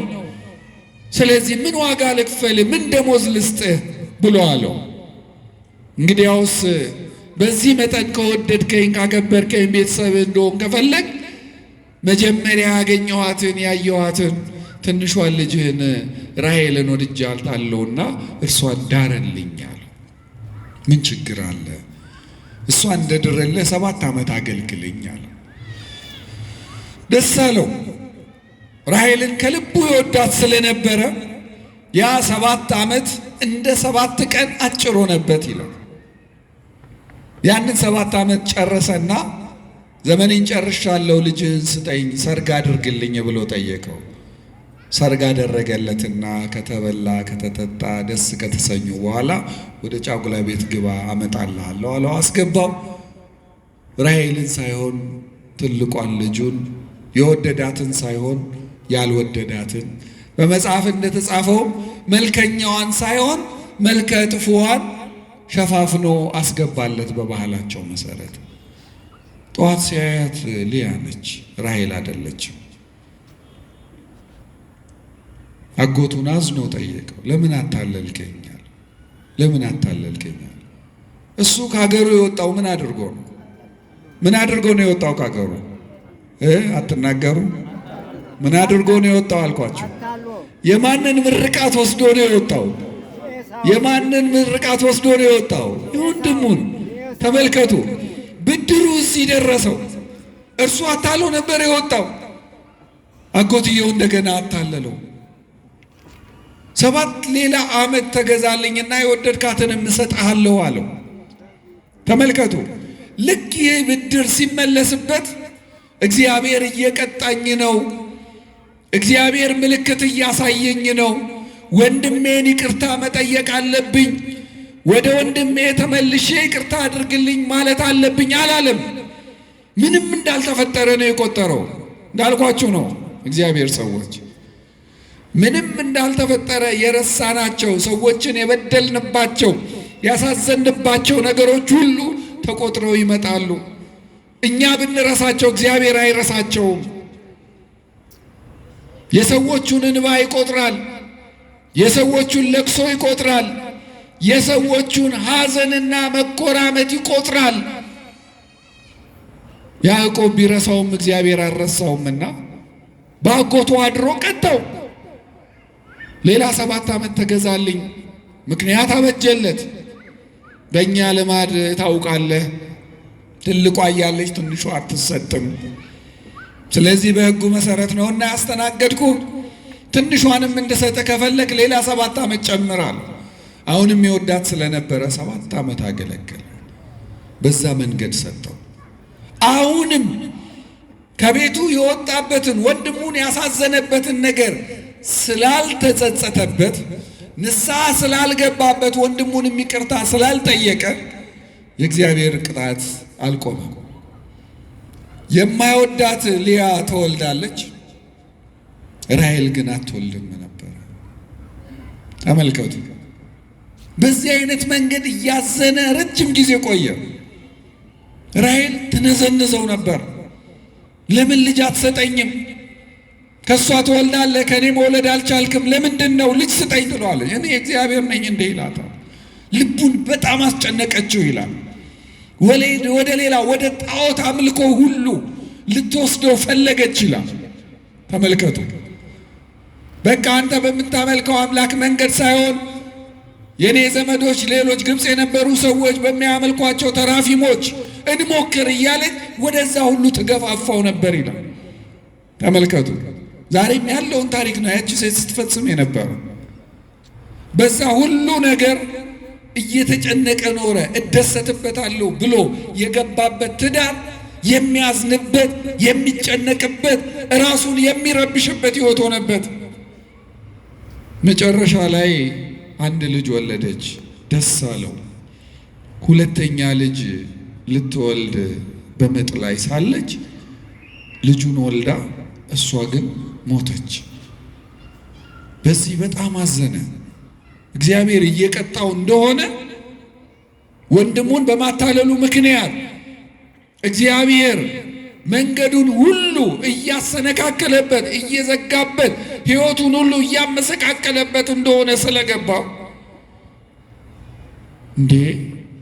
ስለዚህ ምን ዋጋ ልክፈል? ምን ደሞዝ ልስጥህ ብሎ አለው። እንግዲያውስ በዚህ መጠን ከወደድከኝ ካከበርከኝ ቤተሰብ እንደሆን ከፈለግ መጀመሪያ ያገኘኋትን ያየኋትን ትንሿን ልጅህን ራሔልን ወድጃታለሁና እርሷን ዳረልኝ አለው። ምን ችግር አለ? እሷ እንደድረልህ 7 ዓመት አገልግለኝ አለው። ደስ አለው። ራሔልን ከልቡ ይወዳት ስለነበረ ያ 7 ዓመት እንደ 7 ቀን አጭር ሆነበት ይላል። ያንን 7 ዓመት ጨረሰና ዘመኔን ጨርሻለሁ፣ ልጅህን ስጠኝ፣ ሰርግ አድርግልኝ ብሎ ጠየቀው። ሰርግ አደረገለትና ከተበላ ከተጠጣ ደስ ከተሰኙ በኋላ ወደ ጫጉላ ቤት ግባ አመጣልሃለሁ አለው። አስገባው። ራሔልን ሳይሆን ትልቋን ልጁን፣ የወደዳትን ሳይሆን ያልወደዳትን፣ በመጽሐፍ እንደተጻፈው መልከኛዋን ሳይሆን መልከ ጥፉዋን ሸፋፍኖ አስገባለት። በባህላቸው መሰረት ጠዋት ሲያያት ልያ ነች፣ ራሔል አይደለችም። አጎቱን አዝኖ ጠየቀው። ለምን አታለልከኛል? ለምን አታለልከኛል? እሱ ከሀገሩ የወጣው ምን አድርጎ ነው? ምን አድርጎ ነው የወጣው ከሀገሩ? አትናገሩ? ምን አድርጎ ነው የወጣው አልኳቸው። የማንን ምርቃት ወስዶ ነው የወጣው? የማንን ምርቃት ወስዶ ነው የወጣው? የወንድሙን። ተመልከቱ፣ ብድሩ እዚህ ደረሰው። እርሱ አታሎ ነበር የወጣው። አጎትየው እንደገና አታለለው። 7 ሌላ ዓመት ተገዛልኝና የወደድካትንም እሰጥሃለሁ አለው። ተመልከቱ፣ ልክ ይህ ብድር ሲመለስበት እግዚአብሔር እየቀጣኝ ነው፣ እግዚአብሔር ምልክት እያሳየኝ ነው፣ ወንድሜን ይቅርታ መጠየቅ አለብኝ፣ ወደ ወንድሜ ተመልሼ ይቅርታ አድርግልኝ ማለት አለብኝ አላለም። ምንም እንዳልተፈጠረ ነው የቆጠረው። እንዳልኳችሁ ነው እግዚአብሔር ሰዎች ምንም እንዳልተፈጠረ የረሳናቸው ሰዎችን የበደልንባቸው ያሳዘንባቸው ነገሮች ሁሉ ተቆጥረው ይመጣሉ። እኛ ብንረሳቸው እግዚአብሔር አይረሳቸውም። የሰዎቹን እንባ ይቆጥራል። የሰዎቹን ለቅሶ ይቆጥራል። የሰዎቹን ሐዘንና መቆራመት ይቆጥራል። ያዕቆብ ቢረሳውም እግዚአብሔር አልረሳውምና በአጎቱ አድሮ ቀጣው። ሌላ 7 ዓመት ተገዛልኝ ምክንያት አበጀለት። በእኛ ልማድ ታውቃለህ፣ ትልቋ እያለች ትንሿ አትሰጥም። ስለዚህ በሕጉ መሰረት ነውና ያስተናገድኩ። ትንሿንም እንድሰጥ ከፈለግ ሌላ 7 ዓመት ጨምራል። አሁንም የወዳት ስለነበረ 7 ዓመት አገለገለ። በዛ መንገድ ሰጠው። አሁንም ከቤቱ የወጣበትን ወንድሙን ያሳዘነበትን ነገር ስላልተጸጸተበት ንስሐ ስላልገባበት ወንድሙን ይቅርታ ስላልጠየቀ የእግዚአብሔር ቅጣት አልቆመም። የማይወዳት ሊያ ትወልዳለች፣ ራሔል ግን አትወልድም ነበር። ተመልከቱ። በዚህ አይነት መንገድ እያዘነ ረጅም ጊዜ ቆየ። ራሔል ትነዘንዘው ነበር። ለምን ልጅ አትሰጠኝም? ከሷ ትወልዳለህ፣ ከኔ መውለድ አልቻልክም፣ ለምንድን ነው ልጅ ስጠኝ ትለዋለች። እኔ እግዚአብሔር ነኝ እንዴ ይላታል። ልቡን በጣም አስጨነቀችው ይላል። ወደ ሌላ ወደ ጣዖት አምልኮ ሁሉ ልትወስደው ፈለገች ይላል። ተመልከቱ። በቃ አንተ በምታመልከው አምላክ መንገድ ሳይሆን የኔ ዘመዶች ሌሎች ግብፅ የነበሩ ሰዎች በሚያመልኳቸው ተራፊሞች እንሞክር እያለች ወደዛ ሁሉ ትገፋፋው ነበር ይላል። ተመልከቱ። ዛሬም ያለውን ታሪክ ነው ያቺ ሴት ስትፈጽም የነበረው። በዛ ሁሉ ነገር እየተጨነቀ ኖረ። እደሰትበታለሁ ብሎ የገባበት ትዳር የሚያዝንበት፣ የሚጨነቅበት፣ ራሱን የሚረብሽበት ሕይወት ሆነበት። መጨረሻ ላይ አንድ ልጅ ወለደች፣ ደስ አለው። ሁለተኛ ልጅ ልትወልድ በምጥ ላይ ሳለች ልጁን ወልዳ እሷ ግን ሞተች። በዚህ በጣም አዘነ። እግዚአብሔር እየቀጣው እንደሆነ ወንድሙን በማታለሉ ምክንያት እግዚአብሔር መንገዱን ሁሉ እያሰነካከለበት እየዘጋበት ሕይወቱን ሁሉ እያመሰቃቀለበት እንደሆነ ስለገባው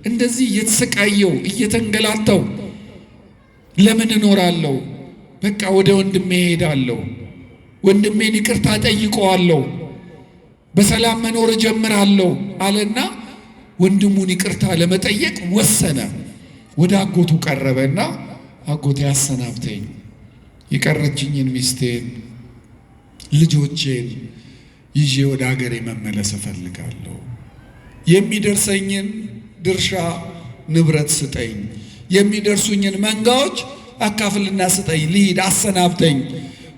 እንደዚህ እየተሰቃየው እየተንገላታው ለምን እኖራለሁ? በቃ ወደ ወንድሜ እሄዳለሁ፣ ወንድሜን ይቅርታ ጠይቀዋለሁ፣ በሰላም መኖር ጀምራለሁ አለና ወንድሙን ይቅርታ ለመጠየቅ ወሰነ። ወደ አጎቱ ቀረበና አጎቴ አሰናብተኝ፣ የቀረችኝን ሚስቴን ልጆቼን ይዤ ወደ ሀገሬ መመለስ እፈልጋለሁ። የሚደርሰኝን ድርሻ ንብረት ስጠኝ፣ የሚደርሱኝን መንጋዎች አካፍልና ስጠኝ፣ ልሂድ፣ አሰናብተኝ።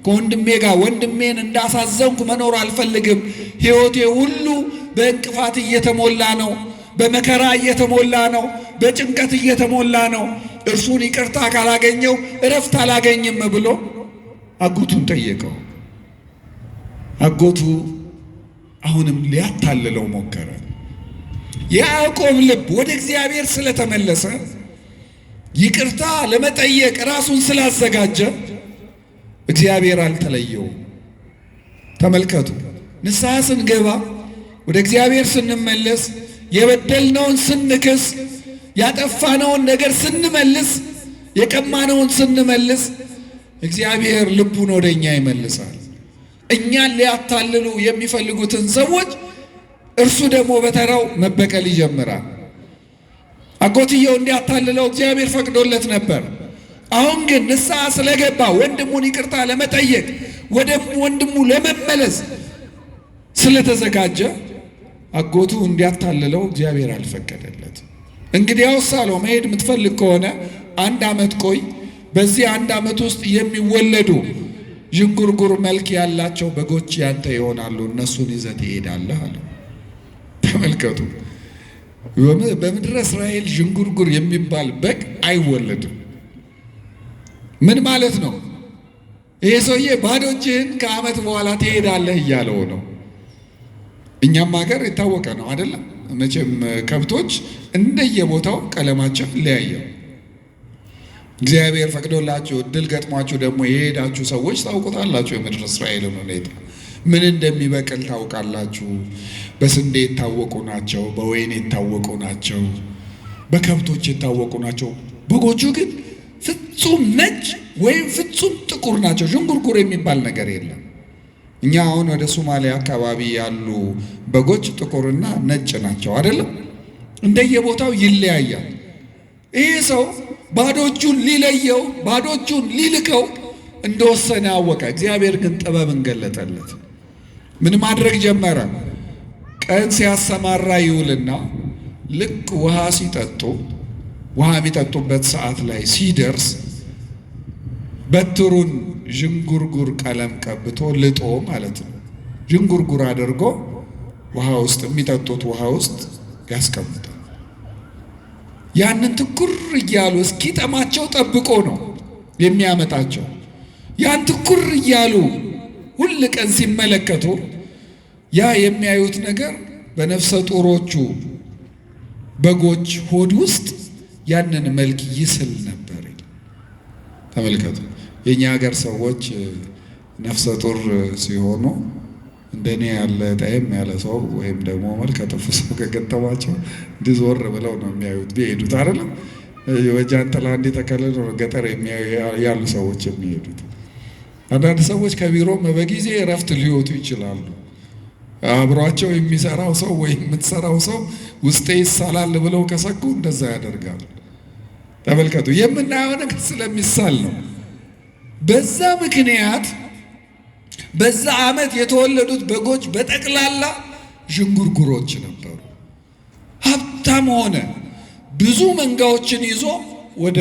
ከወንድሜ ጋር ወንድሜን እንዳሳዘንኩ መኖር አልፈልግም። ሕይወቴ ሁሉ በእንቅፋት እየተሞላ ነው፣ በመከራ እየተሞላ ነው፣ በጭንቀት እየተሞላ ነው። እርሱን ይቅርታ ካላገኘው እረፍት አላገኝም ብሎ አጎቱን ጠየቀው። አጎቱ አሁንም ሊያታልለው ሞከረ። የያዕቆብ ልብ ወደ እግዚአብሔር ስለተመለሰ ይቅርታ ለመጠየቅ ራሱን ስላዘጋጀ እግዚአብሔር አልተለየው። ተመልከቱ። ንስሐ ስንገባ ወደ እግዚአብሔር ስንመለስ የበደልነውን ስንክስ ያጠፋነውን ነገር ስንመልስ የቀማነውን ስንመልስ እግዚአብሔር ልቡን ወደኛ ይመልሳል። እኛን ሊያታልሉ የሚፈልጉትን ሰዎች እርሱ ደግሞ በተራው መበቀል ይጀምራል። አጎትየው እንዲያታልለው እግዚአብሔር ፈቅዶለት ነበር። አሁን ግን ንስሐ ስለገባ ወንድሙን ይቅርታ ለመጠየቅ ወደ ወንድሙ ለመመለስ ስለተዘጋጀ አጎቱ እንዲያታልለው እግዚአብሔር አልፈቀደለት። እንግዲያውስ አለው መሄድ የምትፈልግ ከሆነ 1 ዓመት ቆይ፣ በዚህ 1 ዓመት ውስጥ የሚወለዱ ዥንጉርጉር መልክ ያላቸው በጎች ያንተ ይሆናሉ፣ እነሱን ይዘህ ትሄዳለህ አለ። ተመልከቱ። በምድረ እስራኤል ዥንጉርጉር የሚባል በግ አይወለድም። ምን ማለት ነው? ይሄ ሰውዬ ባዶ እጅህን ከዓመት በኋላ ትሄዳለህ እያለው ነው። እኛም ሀገር የታወቀ ነው አይደለም? መቼም ከብቶች እንደየቦታው ቀለማቸው ይለያያል። እግዚአብሔር ፈቅዶላችሁ እድል ገጥሟችሁ ደግሞ የሄዳችሁ ሰዎች ታውቁታላችሁ የምድረ እስራኤልን ሁኔታ። ምን እንደሚበቅል ታውቃላችሁ። በስንዴ የታወቁ ናቸው፣ በወይን የታወቁ ናቸው፣ በከብቶች የታወቁ ናቸው። በጎቹ ግን ፍጹም ነጭ ወይም ፍጹም ጥቁር ናቸው። ዥንጉርጉር የሚባል ነገር የለም። እኛ አሁን ወደ ሶማሊያ አካባቢ ያሉ በጎች ጥቁርና ነጭ ናቸው አይደለም? እንደየቦታው ይለያያል። ይህ ሰው ባዶ እጁን ሊለየው ባዶ እጁን ሊልከው እንደወሰነ አወቀ። እግዚአብሔር ግን ጥበብን ገለጠለት። ምን ማድረግ ጀመረ? ቀን ሲያሰማራ ይውልና ልክ ውሃ ሲጠጡ ውሃ የሚጠጡበት ሰዓት ላይ ሲደርስ በትሩን ዥንጉርጉር ቀለም ቀብቶ ልጦ ማለት ነው ዥንጉርጉር አድርጎ ውሃ ውስጥ የሚጠጡት ውሃ ውስጥ ያስቀምጣል። ያንን ትኩር እያሉ እስኪጠማቸው ጠብቆ ነው የሚያመጣቸው። ያን ትኩር እያሉ ሁል ቀን ሲመለከቱ ያ የሚያዩት ነገር በነፍሰ ጡሮቹ በጎች ሆድ ውስጥ ያንን መልክ ይስል ነበር። ተመልከቱ። የኛ ሀገር ሰዎች ነፍሰ ጡር ሲሆኑ እንደኔ ያለ ጣይም ያለ ሰው ወይም ደግሞ መልከ ጥፉ ሰው ከገጠማቸው እንዲዞር ብለው ነው የሚያዩት ቢሄዱት አይደለም። የወጃንጥላ እንዲተከለለ ነው ገጠር ያሉ ሰዎች የሚሄዱት። አንዳንድ ሰዎች ከቢሮም በጊዜ እረፍት ሊወጡ ይችላሉ። አብሯቸው የሚሰራው ሰው ወይም የምትሰራው ሰው ውስጤ ይሳላል ብለው ከሰጉ እንደዛ ያደርጋሉ። ተመልከቱ። የምናየው ነገር ስለሚሳል ነው። በዛ ምክንያት በዛ ዓመት የተወለዱት በጎች በጠቅላላ ዥንጉርጉሮች ነበሩ። ሀብታም ሆነ። ብዙ መንጋዎችን ይዞ ወደ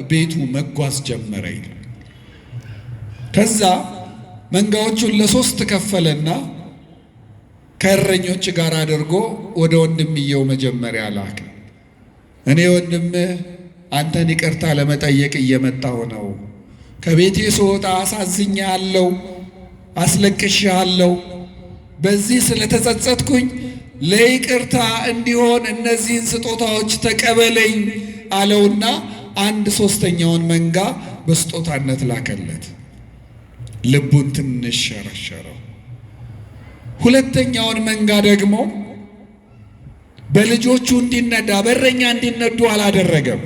ቤቱ መጓዝ ጀመረ ይላል። ከዛ መንጋዎቹን ለሶስት ከፈለና ከእረኞች ጋር አድርጎ ወደ ወንድምየው መጀመሪያ ላከ። እኔ ወንድምህ አንተን ይቅርታ ለመጠየቅ እየመጣሁ ነው። ከቤቴ ስወጣ አሳዝኛለሁ፣ አስለቅሻለሁ። በዚህ ስለተጸጸትኩኝ ለይቅርታ እንዲሆን እነዚህን ስጦታዎች ተቀበለኝ አለውና 1/3ኛውን መንጋ በስጦታነት ላከለት። ልቡን ትንሽ ሸረሸረው። ሁለተኛውን መንጋ ደግሞ በልጆቹ እንዲነዳ በእረኛ እንዲነዱ አላደረገም።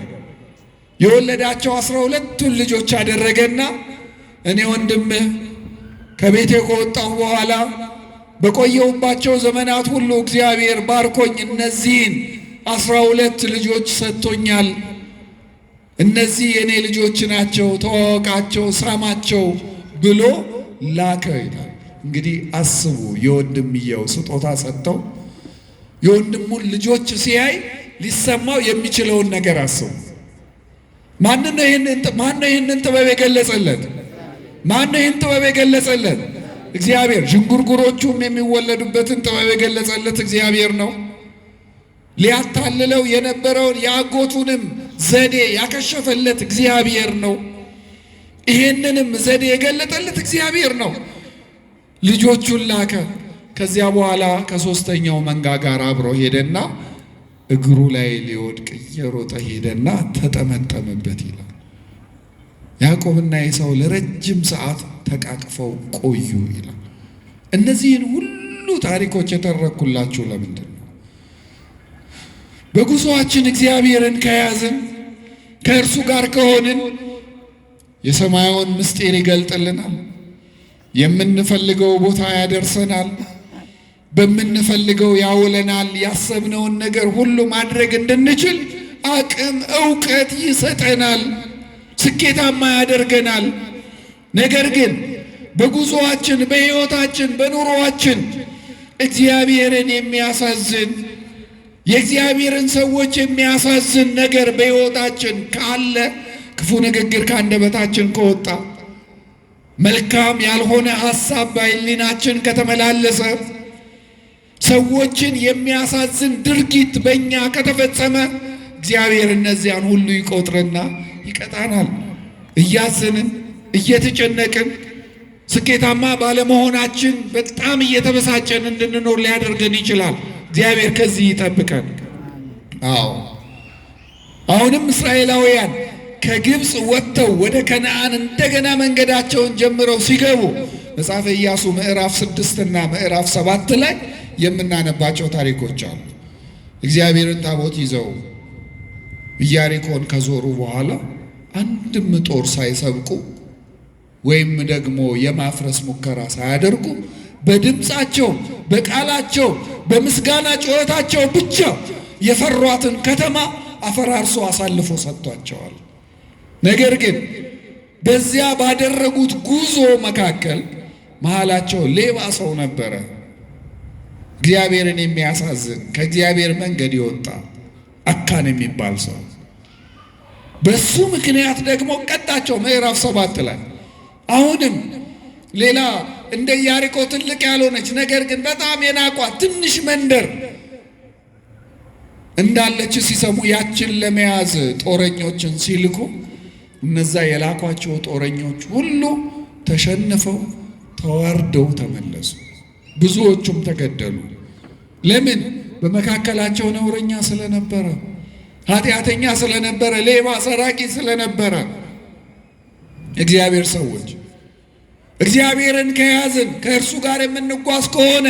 የወለዳቸው 12ቱን ልጆች አደረገና እኔ ወንድምህ ከቤቴ ከወጣሁ በኋላ በቆየሁባቸው ዘመናት ሁሉ እግዚአብሔር ባርኮኝ እነዚህን 12 ልጆች ሰጥቶኛል። እነዚህ የኔ ልጆች ናቸው፣ ተዋወቃቸው፣ ሳማቸው ብሎ ላከ ይላል። እንግዲህ አስቡ፣ የወንድምየው ስጦታ ሰጥተው የወንድሙን ልጆች ሲያይ ሊሰማው የሚችለውን ነገር አስቡ። ማነው ይህንን ጥበብ የገለጸለት? ማነው ይህን ጥበብ የገለጸለት? እግዚአብሔር። ዥንጉርጉሮቹም የሚወለዱበትን ጥበብ የገለጸለት እግዚአብሔር ነው። ሊያታልለው የነበረውን የአጎቱንም ዘዴ ያከሸፈለት እግዚአብሔር ነው። ይህንንም ዘዴ የገለጠለት እግዚአብሔር ነው። ልጆቹን ላከ። ከዚያ በኋላ ከሶስተኛው መንጋ ጋር አብሮ ሄደና እግሩ ላይ ሊወድቅ እየሮጠ ሄደና ተጠመጠመበት ይላል። ያዕቆብና ኤሳው ለረጅም ሰዓት ተቃቅፈው ቆዩ ይላል። እነዚህን ሁሉ ታሪኮች የተረኩላችሁ ለምንድን ነው? በጉዞአችን እግዚአብሔርን ከያዝን ከእርሱ ጋር ከሆንን የሰማያውን ምስጢር ይገልጥልናል። የምንፈልገው ቦታ ያደርሰናል። በምንፈልገው ያውለናል። ያሰብነውን ነገር ሁሉ ማድረግ እንድንችል አቅም፣ ዕውቀት ይሰጠናል። ስኬታማ ያደርገናል። ነገር ግን በጉዞአችን፣ በሕይወታችን፣ በኑሮአችን እግዚአብሔርን የሚያሳዝን የእግዚአብሔርን ሰዎች የሚያሳዝን ነገር በሕይወታችን ካለ፣ ክፉ ንግግር ከአንደበታችን ከወጣ፣ መልካም ያልሆነ ሐሳብ በሕሊናችን ከተመላለሰ፣ ሰዎችን የሚያሳዝን ድርጊት በእኛ ከተፈጸመ እግዚአብሔር እነዚያን ሁሉ ይቆጥርና ይቀጣናል። እያዘንን እየተጨነቅን ስኬታማ ባለመሆናችን በጣም እየተበሳጨን እንድንኖር ሊያደርገን ይችላል። እግዚአብሔር ከዚህ ይጠብቀን። አሁንም እስራኤላውያን ከግብፅ ወጥተው ወደ ከነዓን እንደገና መንገዳቸውን ጀምረው ሲገቡ መጽሐፈ ኢያሱ ምዕራፍ 6 እና ምዕራፍ 7 ላይ የምናነባቸው ታሪኮች አሉ። እግዚአብሔርን ታቦት ይዘው ኢያሪኮን ከዞሩ በኋላ አንድም ጦር ሳይሰብቁ ወይም ደግሞ የማፍረስ ሙከራ ሳያደርጉ በድምፃቸው፣ በቃላቸው፣ በምስጋና ጩኸታቸው ብቻ የፈሯትን ከተማ አፈራርሶ አሳልፎ ሰጥቷቸዋል። ነገር ግን በዚያ ባደረጉት ጉዞ መካከል መሃላቸው ሌባ ሰው ነበረ። እግዚአብሔርን የሚያሳዝን ከእግዚአብሔር መንገድ የወጣ አካን የሚባል ሰው። በሱ ምክንያት ደግሞ ቀጣቸው። ምዕራፍ 7 ላይ አሁንም ሌላ እንደ ኢያሪኮ ትልቅ ያልሆነች ነገር ግን በጣም የናቋት ትንሽ መንደር እንዳለች ሲሰሙ ያችን ለመያዝ ጦረኞችን ሲልኩ እነዛ የላኳቸው ጦረኞች ሁሉ ተሸንፈው ተዋርደው ተመለሱ። ብዙዎቹም ተገደሉ። ለምን? በመካከላቸው ነውረኛ ስለነበረ፣ ኃጢአተኛ ስለነበረ፣ ሌባ ሰራቂ ስለነበረ። እግዚአብሔር ሰዎች እግዚአብሔርን ከያዝን ከእርሱ ጋር የምንጓዝ ከሆነ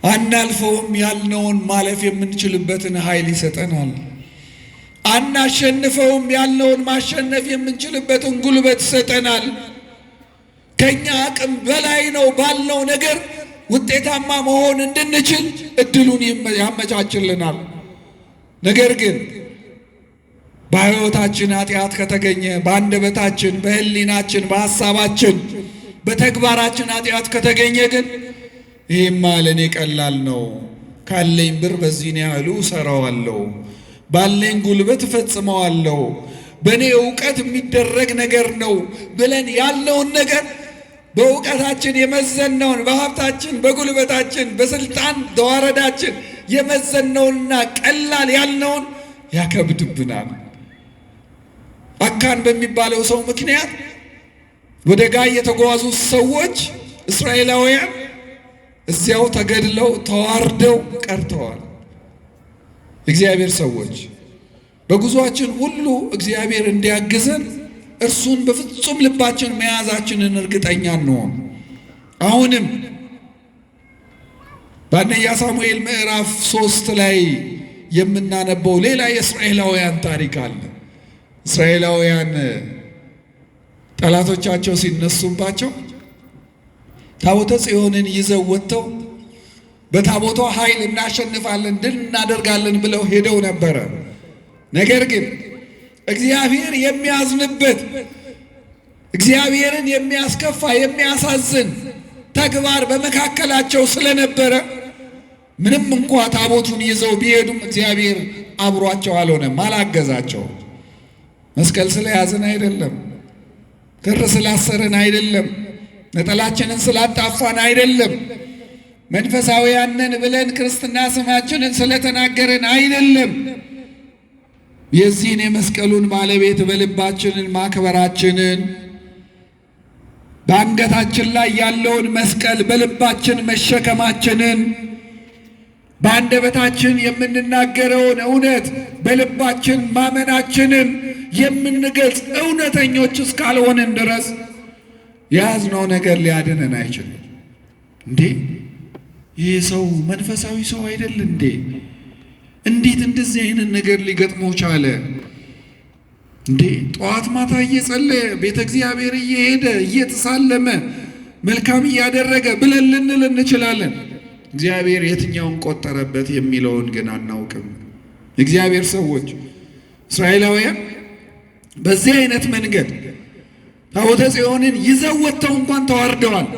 አናልፈውም ያልነውን ማለፍ የምንችልበትን ኃይል ይሰጠናል። አናሸንፈውም ያልነውን ማሸነፍ የምንችልበትን ጉልበት ይሰጠናል። ከኛ አቅም በላይ ነው ባልነው ነገር ውጤታማ መሆን እንድንችል እድሉን ያመቻችልናል። ነገር ግን በሕይወታችን ኃጢአት ከተገኘ፣ በአንደበታችን፣ በሕሊናችን፣ በሐሳባችን፣ በተግባራችን ኃጢአት ከተገኘ ግን ይህማ ለእኔ ቀላል ነው፣ ካለኝ ብር በዚህን ያህሉ እሰራዋለሁ፣ ባለኝ ጉልበት እፈጽመዋለሁ፣ በእኔ እውቀት የሚደረግ ነገር ነው ብለን ያልነውን ነገር በእውቀታችን የመዘነውን፣ በሀብታችን፣ በጉልበታችን፣ በስልጣን ተዋረዳችን የመዘነውንና ቀላል ያልነውን ያከብድብናል። አካን በሚባለው ሰው ምክንያት ወደ ጋይ የተጓዙ ሰዎች እስራኤላውያን እዚያው ተገድለው ተዋርደው ቀርተዋል። እግዚአብሔር ሰዎች በጉዟችን ሁሉ እግዚአብሔር እንዲያግዘን እርሱን በፍጹም ልባችን መያዛችንን እርግጠኛ እንሆን። አሁንም በአንደኛ ሳሙኤል ምዕራፍ 3 ላይ የምናነበው ሌላ የእስራኤላውያን ታሪክ አለ። እስራኤላውያን ጠላቶቻቸው ሲነሱባቸው ታቦተ ጽዮንን ይዘው ወጥተው በታቦቷ ኃይል እናሸንፋለን፣ ድል እናደርጋለን ብለው ሄደው ነበረ። ነገር ግን እግዚአብሔር የሚያዝንበት፣ እግዚአብሔርን የሚያስከፋ የሚያሳዝን ተግባር በመካከላቸው ስለነበረ ምንም እንኳ ታቦቱን ይዘው ቢሄዱም እግዚአብሔር አብሯቸው አልሆነም፣ አላገዛቸው። መስቀል ስለያዝን አይደለም፣ ክር ስላሰርን አይደለም፣ ነጠላችንን ስላጣፋን አይደለም፣ መንፈሳውያን ነን ብለን ክርስትና ስማችንን ስለተናገርን አይደለም። የዚህን የመስቀሉን ባለቤት በልባችንን ማክበራችንን፣ በአንገታችን ላይ ያለውን መስቀል በልባችን መሸከማችንን፣ በአንደበታችን የምንናገረውን እውነት በልባችን ማመናችንን የምንገልጽ እውነተኞች እስካልሆንን ድረስ የያዝነው ነገር ሊያድነን አይችልም። እንዴ ይህ ሰው መንፈሳዊ ሰው አይደል እንዴ? እንዴት እንደዚህ አይነት ነገር ሊገጥመው ቻለ? እንዴ ጠዋት ማታ እየጸለየ ቤተ እግዚአብሔር እየሄደ እየተሳለመ መልካም እያደረገ ብለን ልንል እንችላለን። እግዚአብሔር የትኛውን ቆጠረበት የሚለውን ግን አናውቅም። እግዚአብሔር ሰዎች እስራኤላውያን በዚህ አይነት መንገድ ታቦተ ጽዮንን ይዘው ወጥተው እንኳን ተዋርደዋል።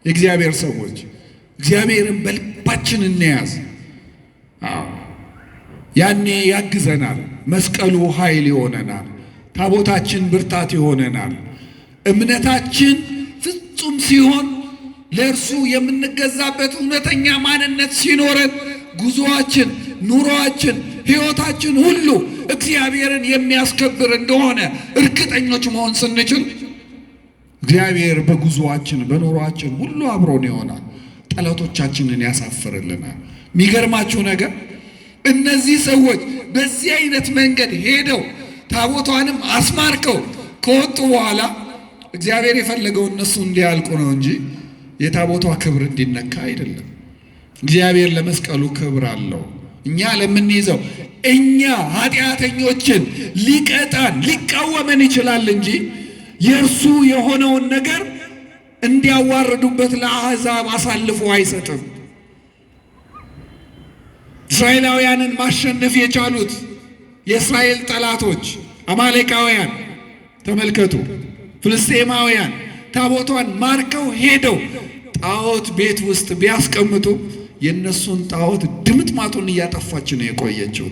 የእግዚአብሔር ሰዎች እግዚአብሔርን በልባችን እንያዝ። ያኔ ያግዘናል። መስቀሉ ኃይል ይሆነናል። ታቦታችን ብርታት ይሆነናል። እምነታችን ፍጹም ሲሆን ለእርሱ የምንገዛበት እውነተኛ ማንነት ሲኖረን ጉዞአችን፣ ኑሮአችን፣ ሕይወታችን ሁሉ እግዚአብሔርን የሚያስከብር እንደሆነ እርግጠኞች መሆን ስንችል እግዚአብሔር በጉዞአችን በኑሮአችን ሁሉ አብሮን ይሆናል። ጠላቶቻችንን ያሳፍርልናል። የሚገርማችሁ ነገር እነዚህ ሰዎች በዚህ አይነት መንገድ ሄደው ታቦቷንም አስማርከው ከወጡ በኋላ እግዚአብሔር የፈለገው እነሱ እንዲያልቁ ነው እንጂ የታቦቷ ክብር እንዲነካ አይደለም። እግዚአብሔር ለመስቀሉ ክብር አለው። እኛ ለምንይዘው እኛ ኃጢአተኞችን ሊቀጣን ሊቃወመን ይችላል እንጂ የእርሱ የሆነውን ነገር እንዲያዋርዱበት ለአሕዛብ አሳልፎ አይሰጥም። እስራኤላውያንን ማሸነፍ የቻሉት የእስራኤል ጠላቶች አማሌቃውያን ተመልከቱ፣ ፍልስጤማውያን ታቦቷን ማርከው ሄደው ጣዖት ቤት ውስጥ ቢያስቀምጡ የእነሱን ጣዖት ድምጥማጡን እያጠፋች ነው የቆየችው።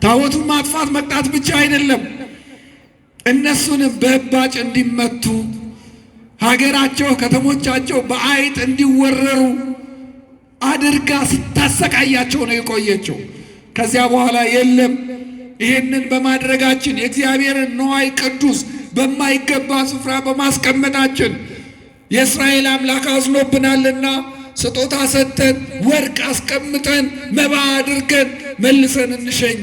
ታቦቱን ማጥፋት መቅጣት ብቻ አይደለም፣ እነሱንም በእባጭ እንዲመቱ ሀገራቸው ከተሞቻቸው በአይጥ እንዲወረሩ አድርጋ ስታሰቃያቸው ነው የቆየችው። ከዚያ በኋላ የለም ይህንን በማድረጋችን የእግዚአብሔርን ንዋይ ቅዱስ በማይገባ ስፍራ በማስቀመጣችን የእስራኤል አምላክ አዝኖብናልና ስጦታ ሰጥተን ወርቅ አስቀምጠን መባ አድርገን መልሰን እንሸኝ።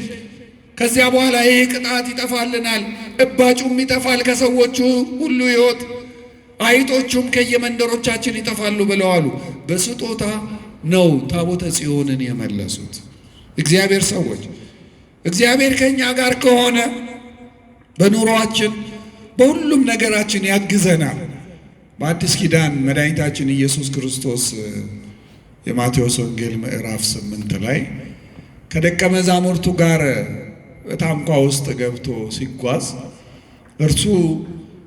ከዚያ በኋላ ይሄ ቅጣት ይጠፋልናል፣ እባጩም ይጠፋል ከሰዎቹ ሁሉ ሕይወት፣ አይጦቹም ከየመንደሮቻችን ይጠፋሉ ብለዋሉ። በስጦታ ነው ታቦተ ጽዮንን የመለሱት። እግዚአብሔር ሰዎች እግዚአብሔር ከኛ ጋር ከሆነ በኑሮአችን በሁሉም ነገራችን ያግዘናል። በአዲስ ኪዳን መድኃኒታችን ኢየሱስ ክርስቶስ የማቴዎስ ወንጌል ምዕራፍ 8 ላይ ከደቀ መዛሙርቱ ጋር በታንኳ ውስጥ ገብቶ ሲጓዝ እርሱ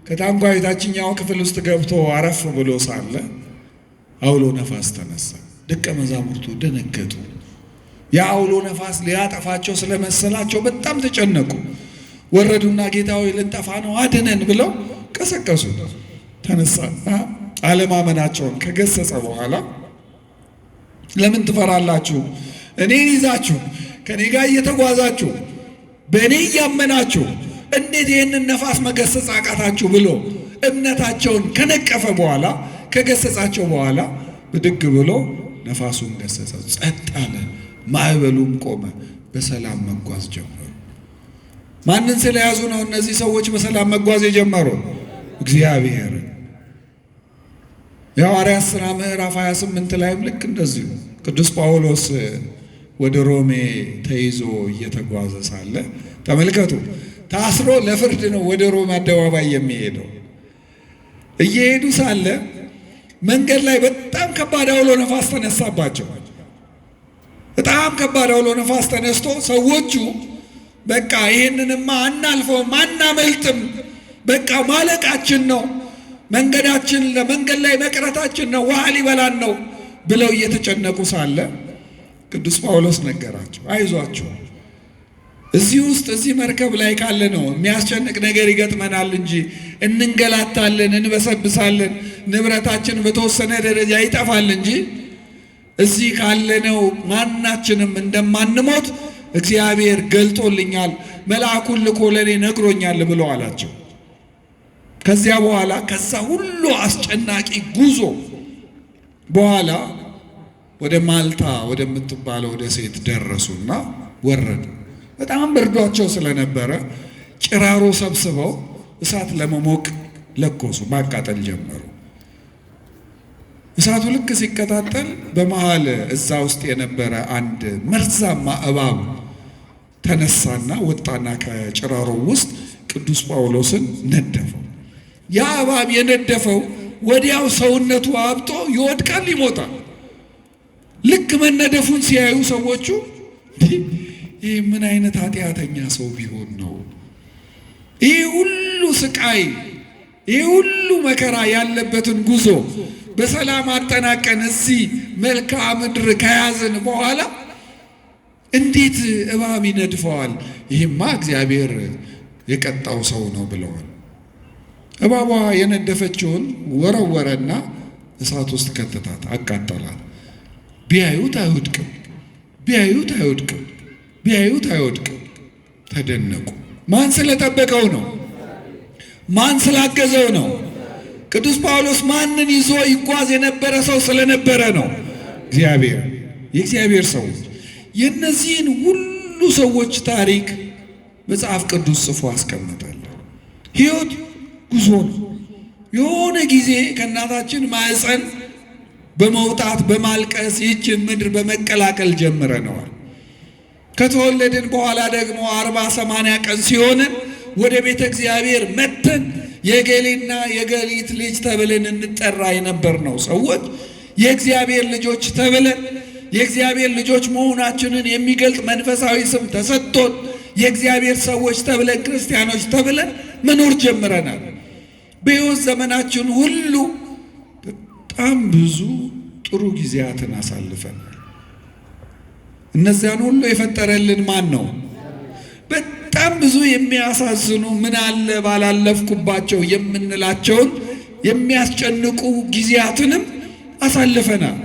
ከታንኳ የታችኛው ክፍል ውስጥ ገብቶ አረፍ ብሎ ሳለ አውሎ ነፋስ ተነሳ። ደቀ መዛሙርቱ ደነገጡ። የአውሎ ነፋስ ሊያጠፋቸው ስለመሰላቸው በጣም ተጨነቁ። ወረዱና ጌታ ሆይ ልንጠፋ ነው አድነን ብለው ቀሰቀሱ። ተነሳ። አለማመናቸውን ከገሰጸ በኋላ ለምን ትፈራላችሁ? እኔን ይዛችሁ ከኔ ጋር እየተጓዛችሁ በእኔ እያመናችሁ እንዴት ይህንን ነፋስ መገሰጽ አቃታችሁ? ብሎ እምነታቸውን ከነቀፈ በኋላ ከገሰጻቸው በኋላ ብድግ ብሎ ነፋሱን ገሰጸው፣ ጸጥ አለ፣ ማዕበሉም ቆመ፣ በሰላም መጓዝ ጀመሩ። ማንን ስለያዙ ነው እነዚህ ሰዎች በሰላም መጓዝ የጀመሩ? እግዚአብሔር። የሐዋርያት ሥራ ምዕራፍ 28 ላይም ልክ እንደዚሁ ቅዱስ ጳውሎስ ወደ ሮሜ ተይዞ እየተጓዘ ሳለ ተመልከቱ፣ ታስሮ ለፍርድ ነው ወደ ሮም አደባባይ የሚሄደው። እየሄዱ ሳለ መንገድ ላይ በጣም ከባድ አውሎ ነፋስ ተነሳባቸው። በጣም ከባድ አውሎ ነፋስ ተነስቶ ሰዎቹ በቃ ይሄንንማ አናልፈውም፣ አናመልጥም፣ በቃ ማለቃችን ነው፣ መንገዳችን ለመንገድ ላይ መቅረታችን ነው፣ ውሃ ሊበላን ነው ብለው እየተጨነቁ ሳለ ቅዱስ ጳውሎስ ነገራቸው፣ አይዟችሁ እዚህ ውስጥ እዚህ መርከብ ላይ ካለ ነው የሚያስጨንቅ ነገር ይገጥመናል እንጂ እንንገላታለን፣ እንበሰብሳለን፣ ንብረታችን በተወሰነ ደረጃ ይጠፋል እንጂ እዚህ ካለነው ማናችንም እንደማንሞት እግዚአብሔር ገልጦልኛል፣ መልአኩን ልኮ ለኔ ነግሮኛል ብሎ አላቸው። ከዚያ በኋላ ከዛ ሁሉ አስጨናቂ ጉዞ በኋላ ወደ ማልታ ወደምትባለው ደሴት ደረሱና ወረዱ። በጣም በርዷቸው ስለነበረ ጭራሮ ሰብስበው እሳት ለመሞቅ ለኮሱ፣ ማቃጠል ጀመሩ። እሳቱ ልክ ሲቀጣጠል በመሃል እዛ ውስጥ የነበረ አንድ መርዛማ እባብ ተነሳና ወጣና ከጭራሮ ውስጥ ቅዱስ ጳውሎስን ነደፈው። ያ እባብ የነደፈው ወዲያው ሰውነቱ አብጦ ይወድቃል፣ ይሞታል። ልክ መነደፉን ሲያዩ ሰዎቹ ይህ ምን አይነት ኃጢአተኛ ሰው ቢሆን ነው ይህ ሁሉ ስቃይ ይህ ሁሉ መከራ ያለበትን ጉዞ በሰላም አጠናቀን እዚህ መልክዓ ምድር ከያዝን በኋላ እንዴት እባብ ይነድፈዋል? ይህማ እግዚአብሔር የቀጣው ሰው ነው ብለዋል። እባቧ የነደፈችውን ወረወረና እሳት ውስጥ ከተታት፣ አቃጠላት። ቢያዩት አይወድቅም፣ ቢያዩት አይወድቅም፣ ቢያዩት አይወድቅም። ተደነቁ። ማን ስለጠበቀው ነው? ማን ስላገዘው ነው? ቅዱስ ጳውሎስ ማንን ይዞ ይጓዝ የነበረ ሰው ስለነበረ ነው? እግዚአብሔር። የእግዚአብሔር ሰዎች የእነዚህን ሁሉ ሰዎች ታሪክ መጽሐፍ ቅዱስ ጽፎ አስቀምጣል። ሕይወት ጉዞ ነው። የሆነ ጊዜ ከእናታችን ማኅፀን በመውጣት በማልቀስ ይህችን ምድር በመቀላቀል ጀምረነዋል። ከተወለድን በኋላ ደግሞ 40-80 ቀን ሲሆንን ወደ ቤተ እግዚአብሔር መጥተን የገሌና የገሊት ልጅ ተብለን እንጠራ የነበርነው ሰዎች የእግዚአብሔር ልጆች ተብለን የእግዚአብሔር ልጆች መሆናችንን የሚገልጥ መንፈሳዊ ስም ተሰጥቶን የእግዚአብሔር ሰዎች ተብለን ክርስቲያኖች ተብለን መኖር ጀምረናል። በሕይወት ዘመናችን ሁሉ በጣም ብዙ ጥሩ ጊዜያትን አሳልፈናል። እነዚያን ሁሉ የፈጠረልን ማን ነው? በጣም ብዙ የሚያሳዝኑ ምን አለ ባላለፍኩባቸው የምንላቸውን የሚያስጨንቁ ጊዜያትንም አሳልፈናል።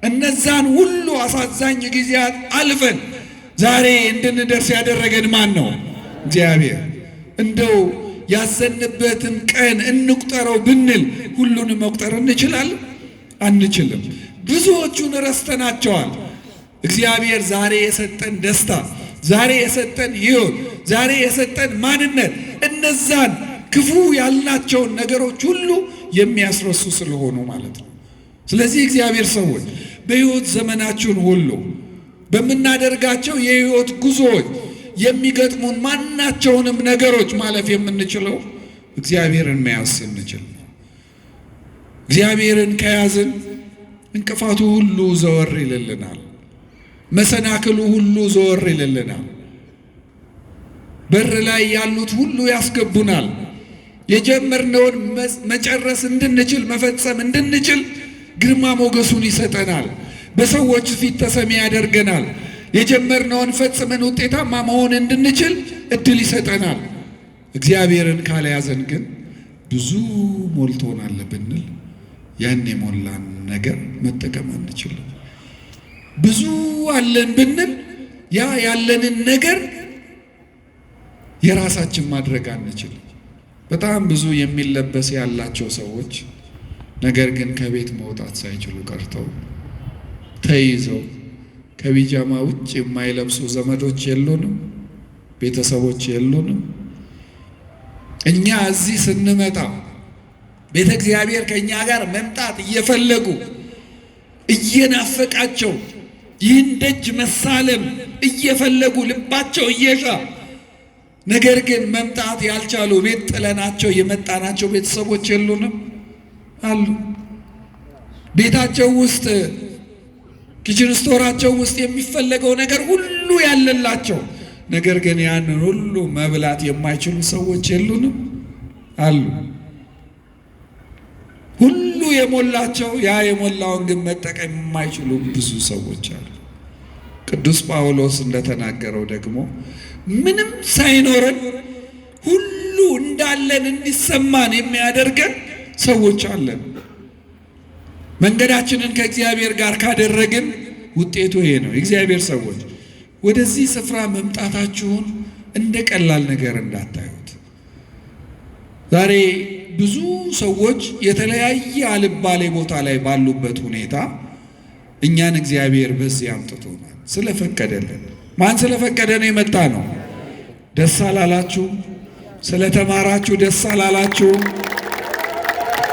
እነዛን ሁሉ አሳዛኝ ጊዜያት አልፈን ዛሬ እንድንደርስ ያደረገን ማን ነው? እግዚአብሔር። እንደው ያዘንበትን ቀን እንቁጠረው ብንል ሁሉንም መቁጠር እንችላለን? አንችልም። ብዙዎቹን ረስተናቸዋል። እግዚአብሔር ዛሬ የሰጠን ደስታ፣ ዛሬ የሰጠን ሕይወት፣ ዛሬ የሰጠን ማንነት እነዛን ክፉ ያልናቸውን ነገሮች ሁሉ የሚያስረሱ ስለሆኑ ማለት ነው። ስለዚህ እግዚአብሔር ሰዎች በሕይወት ዘመናችን ሁሉ በምናደርጋቸው የሕይወት ጉዞዎች የሚገጥሙን ማናቸውንም ነገሮች ማለፍ የምንችለው እግዚአብሔርን መያዝ ስንችል ነው። እግዚአብሔርን ከያዝን እንቅፋቱ ሁሉ ዘወር ይልልናል። መሰናክሉ ሁሉ ዘወር ይልልናል። በር ላይ ያሉት ሁሉ ያስገቡናል። የጀመርነውን መጨረስ እንድንችል መፈጸም እንድንችል ግርማ ሞገሱን ይሰጠናል። በሰዎች ፊት ተሰሚ ያደርገናል። የጀመርነውን ፈጽመን ውጤታማ መሆን እንድንችል እድል ይሰጠናል። እግዚአብሔርን ካልያዘን ግን ብዙ ሞልቶናል ብንል ያን የሞላን ነገር መጠቀም አንችልም። ብዙ አለን ብንል ያ ያለንን ነገር የራሳችን ማድረግ አንችልም። በጣም ብዙ የሚለበስ ያላቸው ሰዎች ነገር ግን ከቤት መውጣት ሳይችሉ ቀርተው ተይዘው ከቢጃማ ውጭ የማይለብሱ ዘመዶች የሉንም፣ ቤተሰቦች የሉንም። እኛ እዚህ ስንመጣ ቤተ እግዚአብሔር ከእኛ ጋር መምጣት እየፈለጉ እየናፈቃቸው ይህን ደጅ መሳለም እየፈለጉ ልባቸው እየሻ ነገር ግን መምጣት ያልቻሉ ቤት ጥለናቸው የመጣናቸው ቤተሰቦች የሉንም? አሉ። ቤታቸው ውስጥ ኪችን ስቶራቸው ውስጥ የሚፈለገው ነገር ሁሉ ያለላቸው ነገር ግን ያንን ሁሉ መብላት የማይችሉ ሰዎች የሉንም? አሉ። ሁሉ የሞላቸው ያ የሞላውን ግን መጠቀም የማይችሉ ብዙ ሰዎች አሉ። ቅዱስ ጳውሎስ እንደተናገረው ደግሞ ምንም ሳይኖረን ሁሉ እንዳለን እንዲሰማን የሚያደርገን ሰዎች አለን። መንገዳችንን ከእግዚአብሔር ጋር ካደረግን ውጤቱ ይሄ ነው። የእግዚአብሔር ሰዎች ወደዚህ ስፍራ መምጣታችሁን እንደ ቀላል ነገር እንዳታዩት። ዛሬ ብዙ ሰዎች የተለያየ አልባሌ ቦታ ላይ ባሉበት ሁኔታ እኛን እግዚአብሔር በዚህ አምጥቶናል ስለፈቀደልን። ማን ስለፈቀደ ነው የመጣ ነው? ደስ አላላችሁ? ስለተማራችሁ ደስ አላላችሁ?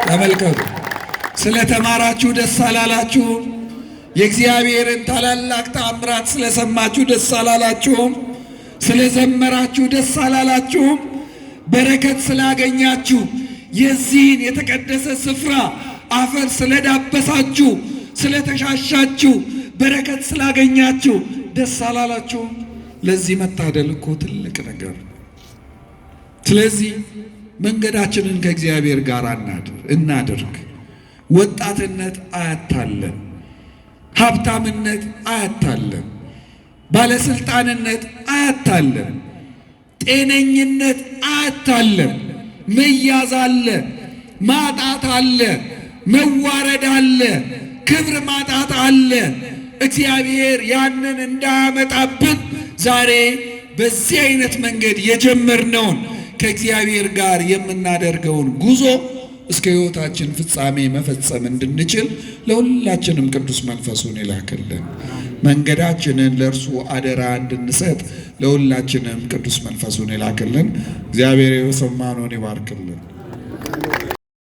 ተመልከቱ። ስለተማራችሁ ደስ አላላችሁ? የእግዚአብሔርን ታላላቅ ተአምራት ስለሰማችሁ ደስ አላላችሁም? ስለዘመራችሁ ደስ አላላችሁም? በረከት ስላገኛችሁ የዚህን የተቀደሰ ስፍራ አፈር ስለዳበሳችሁ ስለተሻሻችሁ በረከት ስላገኛችሁ ደስ አላላችሁም? ለዚህ መታደል እኮ ትልቅ ነገር። ስለዚህ መንገዳችንን ከእግዚአብሔር ጋር እናድርግ። ወጣትነት አያታለን፣ ሀብታምነት አያታለን፣ ባለስልጣንነት አያታለን፣ ጤነኝነት አያታለን። መያዝ አለ፣ ማጣት አለ፣ መዋረድ አለ፣ ክብር ማጣት አለ። እግዚአብሔር ያንን እንዳያመጣብን ዛሬ በዚህ አይነት መንገድ የጀመርነውን ከእግዚአብሔር ጋር የምናደርገውን ጉዞ እስከ ሕይወታችን ፍጻሜ መፈጸም እንድንችል ለሁላችንም ቅዱስ መንፈሱን ይላክልን። መንገዳችንን ለእርሱ አደራ እንድንሰጥ ለሁላችንም ቅዱስ መንፈሱን ይላክልን። እግዚአብሔር የሰማነውን ይባርክልን።